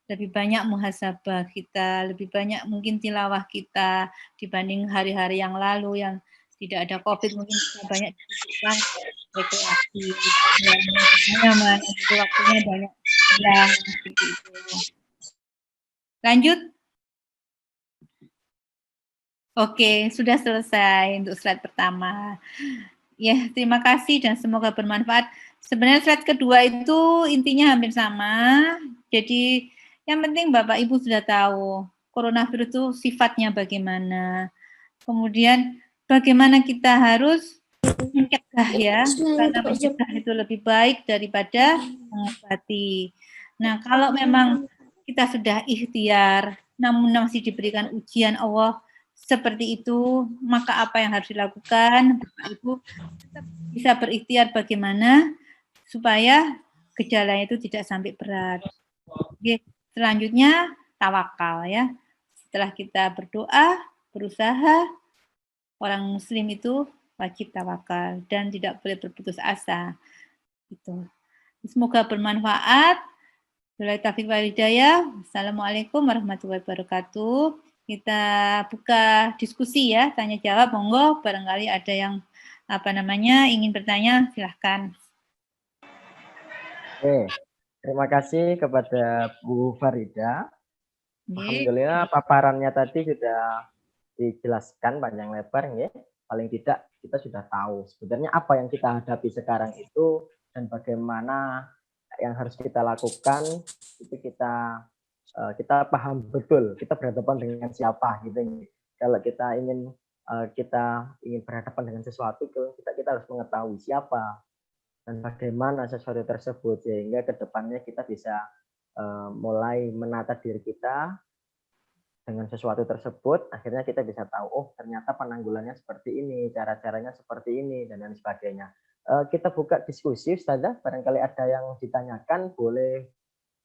Speaker 2: Lebih banyak muhasabah kita, lebih banyak mungkin tilawah kita dibanding hari-hari yang lalu yang tidak ada COVID, mungkin kita banyak disibukkan rekreasi, waktunya banyak hilang seperti itu. Lanjut. Oke, sudah selesai untuk slide pertama. Ya, terima kasih dan semoga bermanfaat. Sebenarnya slide kedua itu intinya hampir sama. Jadi yang penting Bapak Ibu sudah tahu coronavirus itu sifatnya bagaimana. Kemudian bagaimana kita harus mencegah ya, karena mencegah itu lebih baik daripada mengobati. Nah, kalau memang kita sudah ikhtiar, namun masih diberikan ujian Allah seperti itu, maka apa yang harus dilakukan? Bapak Ibu tetap bisa berikhtiar bagaimana supaya gejalanya itu tidak sampai berat. Oke, selanjutnya tawakal ya. Setelah kita berdoa, berusaha, orang muslim itu wajib tawakal dan tidak boleh berputus asa. Itu. Semoga bermanfaat. Wabillahi taufiq wal hidayah. Assalamualaikum warahmatullahi wabarakatuh. Kita buka diskusi ya, tanya jawab. Monggo, barangkali ada yang ingin bertanya, silahkan.
Speaker 1: Oke, terima kasih kepada Bu Farida. Alhamdulillah paparannya tadi sudah dijelaskan panjang lebar, ya. Paling tidak kita sudah tahu sebenarnya apa yang kita hadapi sekarang itu dan bagaimana yang harus kita lakukan. Itu kita paham betul kita berhadapan dengan siapa gitu. Kalau kita ingin berhadapan dengan sesuatu, kita harus mengetahui siapa dan bagaimana sesuatu tersebut, sehingga kedepannya kita bisa mulai menata diri kita dengan sesuatu tersebut. Akhirnya kita bisa tahu, oh ternyata penanggulannya seperti ini, cara-caranya seperti ini, dan lain sebagainya. Kita buka diskusi, Ustazah. Barangkali ada yang ditanyakan, boleh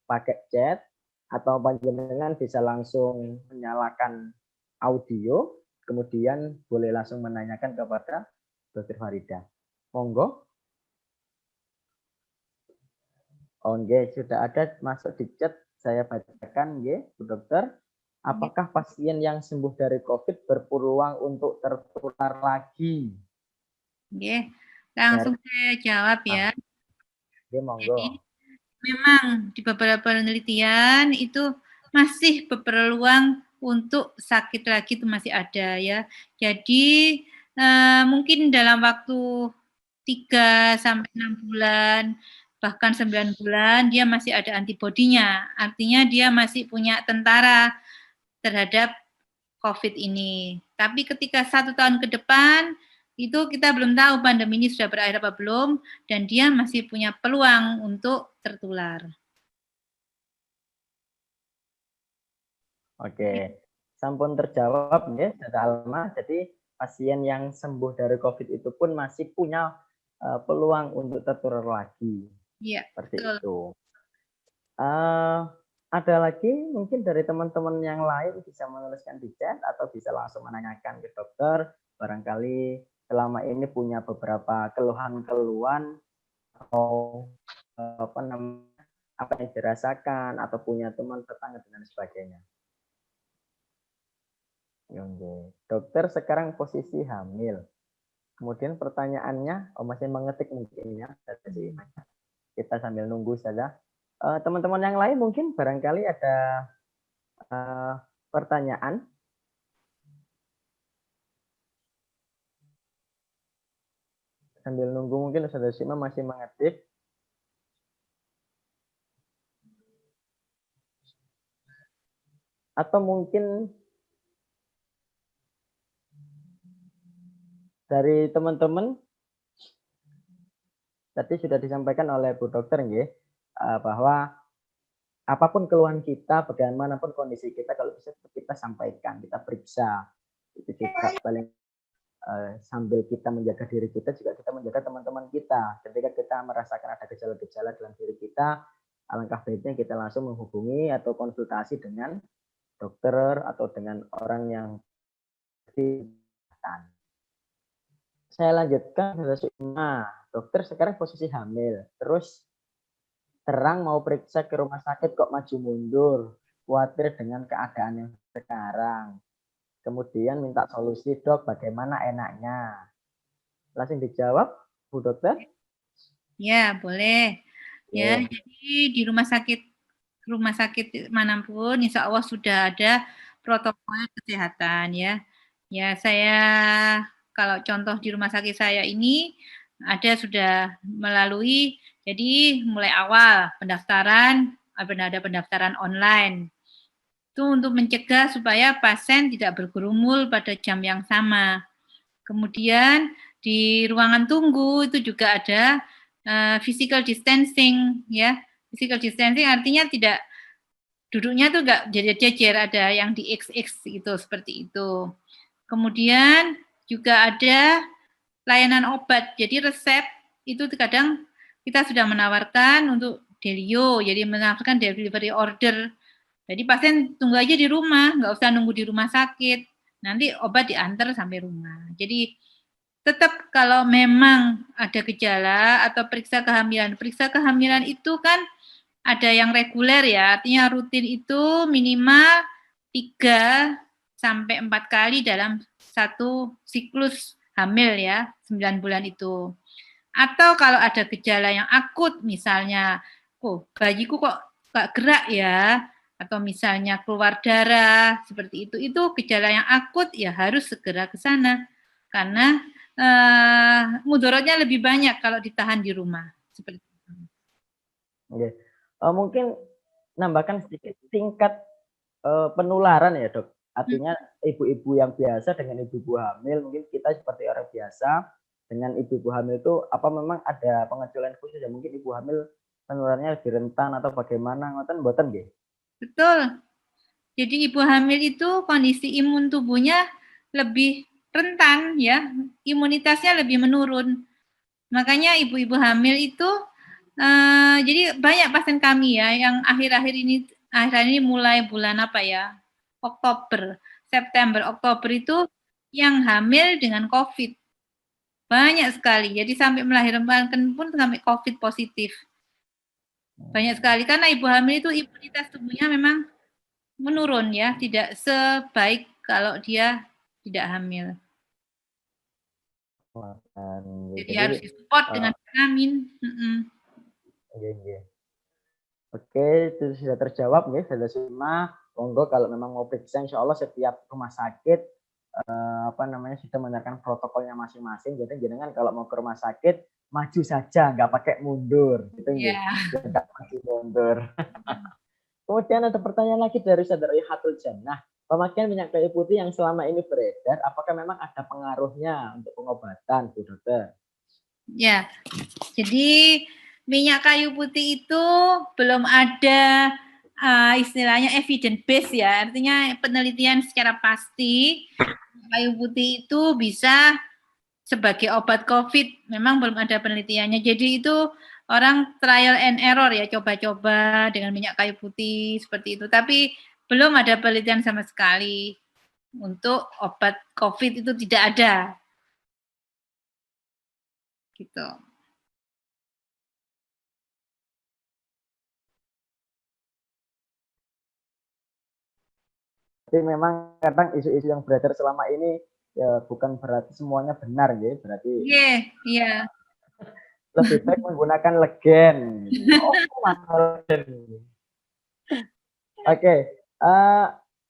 Speaker 1: pakai chat atau panjenengan bisa langsung menyalakan audio, kemudian boleh langsung menanyakan kepada Dr. Farida. Monggo. Oke, sudah ada masuk di chat, saya bacakan, ya, Bu Dokter. Apakah pasien yang sembuh dari COVID berpeluang untuk tertular lagi?
Speaker 2: Oke, langsung saya jawab ya.
Speaker 1: Oke, monggo.
Speaker 2: Jadi, memang di beberapa penelitian itu masih berpeluang untuk sakit lagi itu masih ada ya. Jadi mungkin dalam waktu 3 sampai 6 bulan bahkan 9 bulan dia masih ada antibodinya. Artinya dia masih punya tentara terhadap COVID ini. Tapi ketika 1 tahun ke depan itu kita belum tahu pandemi ini sudah berakhir apa belum, dan dia masih punya peluang untuk tertular.
Speaker 1: Oke, sampun terjawab ya, Dada Alma. Jadi pasien yang sembuh dari COVID itu pun masih punya peluang untuk tertular lagi.
Speaker 2: Iya,
Speaker 1: Seperti
Speaker 2: betul.
Speaker 1: itu. Ada lagi mungkin dari teman-teman yang lain bisa menuliskan di chat atau bisa langsung menanyakan ke dokter. Barangkali selama ini punya beberapa keluhan-keluhan atau apa yang dirasakan atau punya teman tetangga dan sebagainya. Oke. Dokter sekarang posisi hamil. Kemudian pertanyaannya, masih mengetik mungkin ya. Kita sambil nunggu saja. Teman-teman yang lain mungkin barangkali ada pertanyaan. Sambil nunggu mungkin Saudara Sima masih mengetik. Atau mungkin dari teman-teman tadi sudah disampaikan oleh Bu Dokter nggih, bahwa apapun keluhan kita, bagaimanapun kondisi kita, kalau bisa kita sampaikan, kita periksa. Itu juga paling sambil kita menjaga diri kita, juga kita menjaga teman-teman kita. Ketika kita merasakan ada gejala-gejala dalam diri kita, alangkah baiknya kita langsung menghubungi atau konsultasi dengan dokter atau dengan orang yang kesehatan. Saya lanjutkan, dokter sekarang posisi hamil, terus terang mau periksa ke rumah sakit kok maju mundur, khawatir dengan keadaan yang sekarang. Kemudian minta solusi, dok, bagaimana enaknya? Langsung dijawab, Bu Dokter?
Speaker 2: Ya, boleh. Ya,
Speaker 1: Yeah.
Speaker 2: jadi di rumah sakit manapun, insya Allah sudah ada protokol kesehatan ya. Ya, saya kalau contoh di rumah sakit saya ini sudah melalui, jadi mulai awal pendaftaran, ada pendaftaran online. Itu untuk mencegah supaya pasien tidak bergerumul pada jam yang sama. Kemudian di ruangan tunggu itu juga ada physical distancing ya. Physical distancing artinya tidak duduknya tuh enggak jejer-jejer, ada yang di XX gitu, seperti itu. Kemudian juga ada layanan obat. Jadi resep itu kadang kita sudah menawarkan untuk Delio, jadi menawarkan delivery order. Jadi pasien tunggu aja di rumah, nggak usah nunggu di rumah sakit. Nanti obat diantar sampai rumah. Jadi tetap kalau memang ada gejala atau periksa kehamilan itu kan ada yang reguler ya, artinya rutin itu minimal 3 sampai 4 kali dalam satu siklus hamil ya, 9 bulan itu. Atau kalau ada gejala yang akut, misalnya, bayiku kok gak gerak ya, atau misalnya keluar darah, seperti itu gejala yang akut ya harus segera ke sana. Karena mudorotnya lebih banyak kalau ditahan di rumah. Seperti itu.
Speaker 1: Oke. Mungkin nambahkan sedikit tingkat penularan ya dok. Artinya ibu-ibu yang biasa dengan ibu-ibu hamil, mungkin kita seperti orang biasa, dengan ibu-ibu hamil itu apa memang ada pengecualian khusus ya? Mungkin ibu hamil penularannya lebih rentan atau bagaimana? Ngoten mboten nggih?
Speaker 2: Betul. Jadi ibu hamil itu kondisi imun tubuhnya lebih rentan ya, imunitasnya lebih menurun. Makanya ibu-ibu hamil itu jadi banyak pasien kami ya yang akhir-akhir ini mulai bulan apa ya? Oktober, September, Oktober itu yang hamil dengan COVID. Banyak sekali. Jadi sampai melahirkan pun sampai COVID positif. Banyak sekali karena ibu hamil itu imunitas tubuhnya memang menurun ya, tidak sebaik kalau dia tidak hamil. Jadi harus disupport dengan vitamin.
Speaker 1: Oke, itu sudah terjawab nih, sudah Sima. Monggo kalau memang mau periksa, insya Allah setiap rumah sakit sudah menerapkan protokolnya masing-masing. Jadi jangan kalau mau ke rumah sakit maju saja, nggak pakai mundur, gitu nggak maju mundur. Kemudian ada pertanyaan lagi dari saudara Hatul Jannah. Pemakaian minyak kayu putih yang selama ini beredar, apakah memang ada pengaruhnya untuk pengobatan, Bu Dokter?
Speaker 2: Ya, jadi minyak kayu putih itu belum ada istilahnya evidence base ya, artinya penelitian secara pasti kayu putih itu bisa sebagai obat COVID. Memang belum ada penelitiannya. Jadi itu orang trial and error ya, coba-coba dengan minyak kayu putih seperti itu. Tapi belum ada penelitian sama sekali untuk obat COVID itu tidak ada. Gitu.
Speaker 1: Jadi memang kadang isu-isu yang beredar selama ini ya bukan berarti semuanya benar ya, berarti
Speaker 2: Iya.
Speaker 1: lebih baik menggunakan legen. Oke,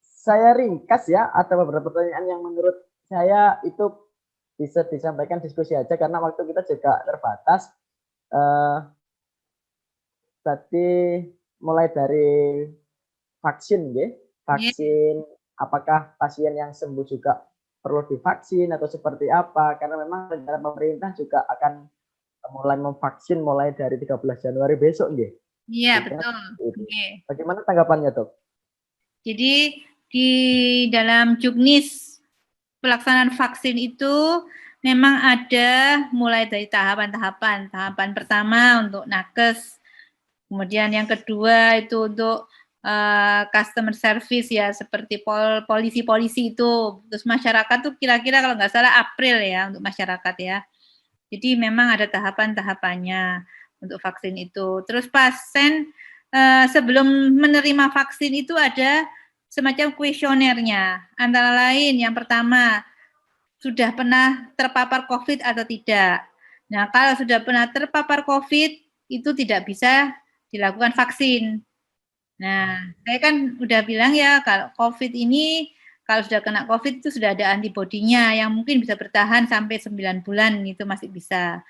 Speaker 1: saya ringkas ya, ada beberapa pertanyaan yang menurut saya itu bisa disampaikan diskusi aja karena waktu kita juga terbatas. Tadi mulai dari vaksin ya, vaksin apakah pasien yang sembuh juga perlu divaksin atau seperti apa, karena memang rencana pemerintah juga akan mulai memvaksin mulai dari 13 Januari besok nggih.
Speaker 2: Iya, betul.
Speaker 1: Bagaimana tanggapannya, Dok?
Speaker 2: Jadi di dalam juknis pelaksanaan vaksin itu memang ada mulai dari tahapan-tahapan. Tahapan pertama untuk nakes, kemudian yang kedua itu untuk customer service ya, seperti polisi-polisi itu. Terus masyarakat tuh kira-kira kalau nggak salah April ya untuk masyarakat ya. Jadi memang ada tahapan-tahapannya untuk vaksin itu. Terus pasien sebelum menerima vaksin itu ada semacam kuesionernya. Antara lain yang pertama, sudah pernah terpapar COVID atau tidak. Nah, kalau sudah pernah terpapar COVID, itu tidak bisa dilakukan vaksin. Nah, saya kan udah bilang ya, kalau COVID ini, kalau sudah kena COVID itu sudah ada antibodinya yang mungkin bisa bertahan sampai 9 bulan, itu masih bisa.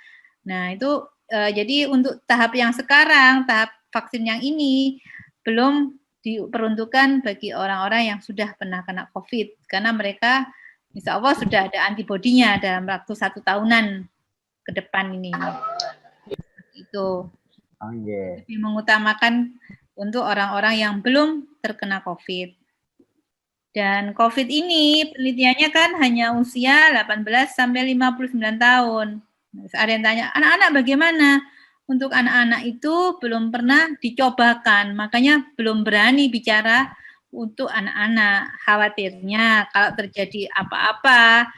Speaker 2: Nah, itu jadi untuk tahap yang sekarang, tahap vaksin yang ini, belum diperuntukkan bagi orang-orang yang sudah pernah kena COVID, karena mereka insya Allah sudah ada antibodinya dalam waktu 1 tahunan ke depan ini. Itu lebih mengutamakan untuk orang-orang yang belum terkena COVID. Dan COVID ini penelitiannya kan hanya usia 18 sampai 59 tahun. Ada yang tanya, anak-anak bagaimana? Untuk anak-anak itu belum pernah dicobakan, makanya belum berani bicara untuk anak-anak. Khawatirnya kalau terjadi apa-apa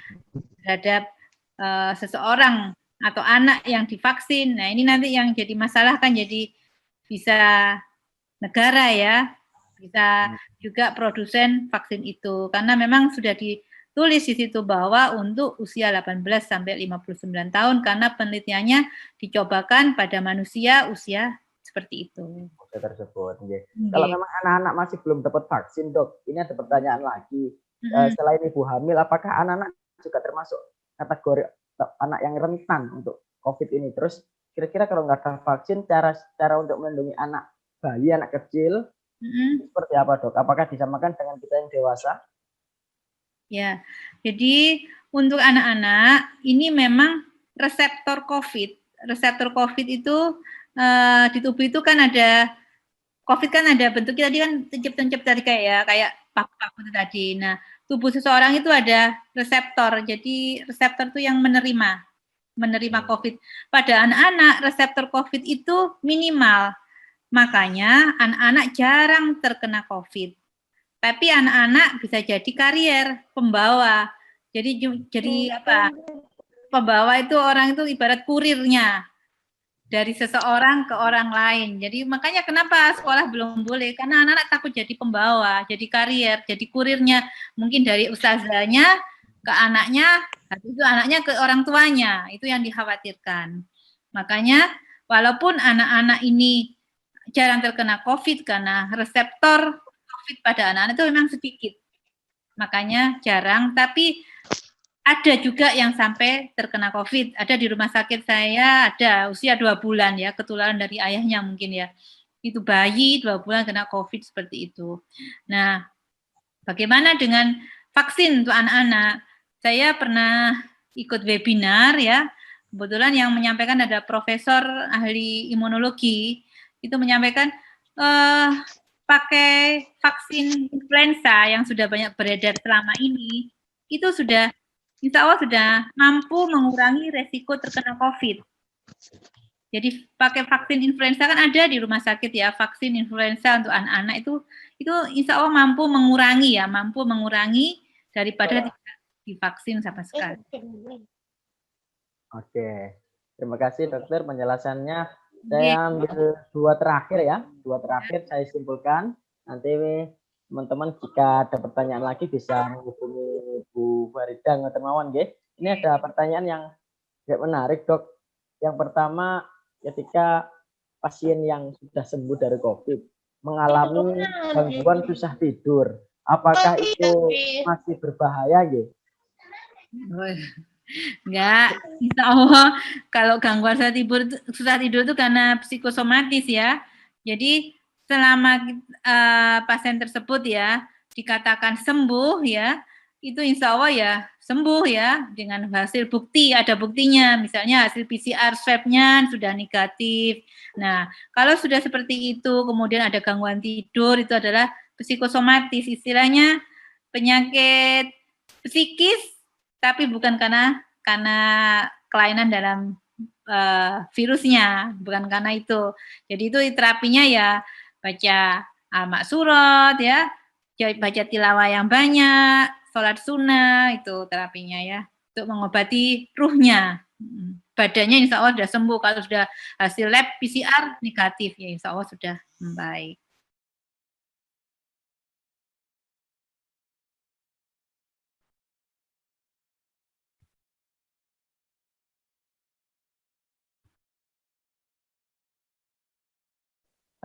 Speaker 2: terhadap seseorang atau anak yang divaksin, nah ini nanti yang jadi masalah kan jadi bisa negara ya, bisa juga produsen vaksin itu, karena memang sudah ditulis di situ bahwa untuk usia 18 sampai 59 tahun karena penelitiannya dicobakan pada manusia usia seperti itu.
Speaker 1: Tersebut. Kalau memang anak-anak masih belum dapat vaksin, Dok, ini ada pertanyaan lagi. Selain ibu hamil, apakah anak-anak juga termasuk kategori anak yang rentan untuk COVID ini? Terus kira-kira kalau nggak ada vaksin, cara untuk melindungi anak bayi, anak kecil, seperti apa, Dok? Apakah disamakan dengan kita yang dewasa?
Speaker 2: Ya, jadi untuk anak-anak ini memang reseptor COVID. Reseptor COVID itu di tubuh itu kan ada COVID kan ada bentuknya tadi kan tencep-tencep tadi kayak paku-paku itu tadi. Nah, tubuh seseorang itu ada reseptor. Jadi reseptor itu yang menerima COVID. Pada anak-anak reseptor COVID itu minimal. Makanya anak-anak jarang terkena COVID. Tapi anak-anak bisa jadi karier, pembawa. Jadi apa? Pembawa itu orang itu ibarat kurirnya dari seseorang ke orang lain. Jadi makanya kenapa sekolah belum boleh? Karena anak-anak takut jadi pembawa, jadi karier, jadi kurirnya. Mungkin dari ustazahnya ke anaknya, habis itu anaknya ke orang tuanya. Itu yang dikhawatirkan. Makanya walaupun anak-anak ini jarang terkena COVID karena reseptor COVID pada anak-anak itu memang sedikit. Makanya jarang, tapi ada juga yang sampai terkena COVID. Ada di rumah sakit saya, ada usia 2 bulan ya, ketularan dari ayahnya mungkin ya. Itu bayi 2 bulan kena COVID seperti itu. Nah, bagaimana dengan vaksin untuk anak-anak? Saya pernah ikut webinar ya, kebetulan yang menyampaikan ada profesor ahli imunologi, itu menyampaikan pakai vaksin influenza yang sudah banyak beredar selama ini, itu sudah insya Allah sudah mampu mengurangi resiko terkena COVID. Jadi pakai vaksin influenza kan ada di rumah sakit ya, vaksin influenza untuk anak-anak itu insya Allah mampu mengurangi daripada tidak divaksin sama sekali.
Speaker 1: Oke, terima kasih dokter penjelasannya. Saya ambil dua terakhir saya simpulkan. Nanti teman-teman jika ada pertanyaan lagi bisa menghubungi Bu Farida ngoten mawon nggih. Ini ada pertanyaan yang menarik, Dok. Yang pertama, ketika pasien yang sudah sembuh dari COVID mengalami gangguan susah tidur, apakah itu masih berbahaya nggih?
Speaker 2: Enggak, insya Allah kalau gangguan susah tidur itu karena psikosomatis ya. Jadi selama pasien tersebut ya dikatakan sembuh ya, itu insya Allah ya sembuh ya dengan hasil bukti, ada buktinya, misalnya hasil PCR swab-nya sudah negatif. Nah, kalau sudah seperti itu kemudian ada gangguan tidur itu adalah psikosomatis, istilahnya penyakit psikis tapi bukan karena kelainan dalam virusnya, bukan karena itu. Jadi itu terapinya ya baca al-maksurat ya, baca tilawah yang banyak, sholat sunnah, itu terapinya ya, untuk mengobati ruhnya. Badannya insya Allah sudah sembuh, kalau sudah hasil lab PCR negatif ya insya Allah sudah membaik.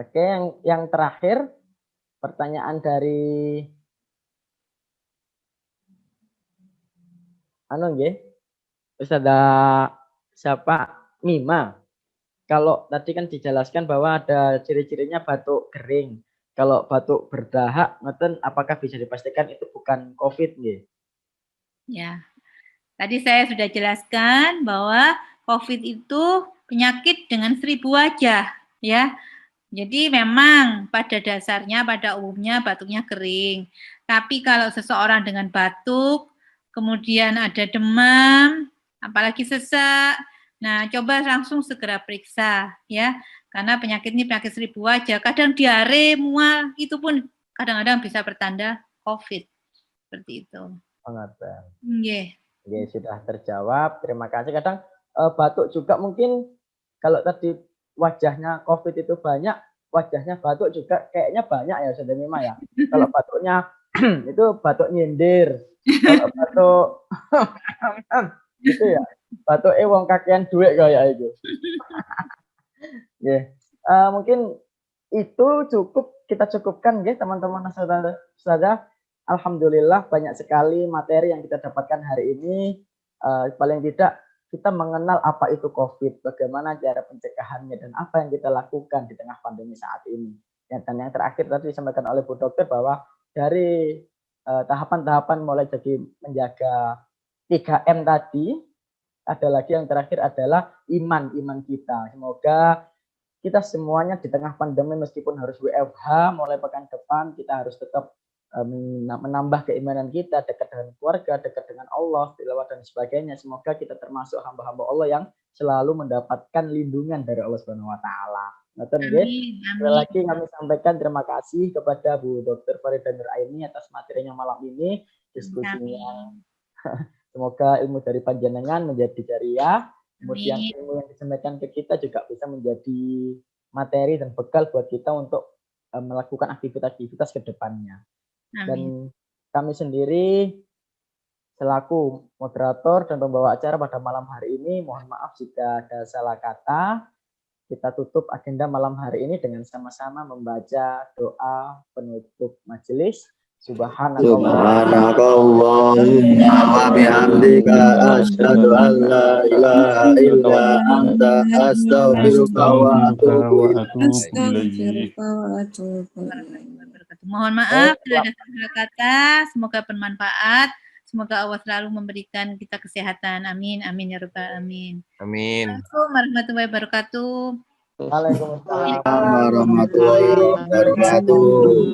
Speaker 1: Oke, yang terakhir pertanyaan dari terus ada siapa? Mima. Kalau tadi kan dijelaskan bahwa ada ciri-cirinya batuk kering. Kalau batuk berdahak, ngeten apakah bisa dipastikan itu bukan COVID nggih?
Speaker 2: Ya. Tadi saya sudah jelaskan bahwa COVID itu penyakit dengan 1000 wajah ya. Jadi memang pada dasarnya, pada umumnya batuknya kering. Tapi kalau seseorang dengan batuk, kemudian ada demam, apalagi sesak, nah coba langsung segera periksa ya. Karena penyakit ini penyakit 1000 wajah. Kadang diare, mual, itu pun kadang-kadang bisa bertanda COVID. Seperti itu.
Speaker 1: Pengertian.
Speaker 2: Yeah.
Speaker 1: Sudah terjawab. Terima kasih. Kadang batuk juga mungkin kalau tadi wajahnya COVID itu banyak, wajahnya batuk juga kayaknya banyak ya, Saudara Mima ya. Kalau batuknya itu batuk nyindir. Kalau batuk gitu ya. Batuk wong kakean duit kayak itu. Mungkin itu kita cukupkan ya teman-teman saudara. Alhamdulillah banyak sekali materi yang kita dapatkan hari ini. Paling tidak kita mengenal apa itu COVID, bagaimana cara pencegahannya, dan apa yang kita lakukan di tengah pandemi saat ini. Dan yang terakhir tadi disampaikan oleh Bu Dokter bahwa dari tahapan-tahapan mulai jadi menjaga 3M tadi, ada lagi yang terakhir adalah iman kita. Semoga kita semuanya di tengah pandemi meskipun harus WFH mulai pekan depan, kita harus tetap menambah keimanan kita, dekat dengan keluarga, dekat dengan Allah, tilawah dan sebagainya. Semoga kita termasuk hamba-hamba Allah yang selalu mendapatkan lindungan dari Allah Subhanahu wa taala. Sekali lagi kami sampaikan terima kasih kepada Bu Dr. Farida Nuraini atas materinya malam ini, diskusinya. Semoga ilmu dari panjenengan menjadi jariah, kemudian ilmu yang disampaikan ke kita juga bisa menjadi materi dan bekal buat kita untuk melakukan aktivitas-aktivitas ke depannya. Dan kami sendiri selaku moderator dan pembawa acara pada malam hari ini, mohon maaf jika ada salah kata. Kita tutup agenda malam hari ini dengan sama-sama membaca doa penutup majelis. Subhanakallahumma wa bihamdika asyhadu an la ilaha illa anta astaghfiruka wa atubu ilaik.
Speaker 2: Mohon maaf bila ada salah kata, semoga bermanfaat. Semoga Allah selalu memberikan kita kesehatan. Amin, amin ya rabbal alamin.
Speaker 5: Amin.
Speaker 2: Assalamualaikum warahmatullahi wabarakatuh.
Speaker 1: Waalaikumsalam warahmatullahi wabarakatuh.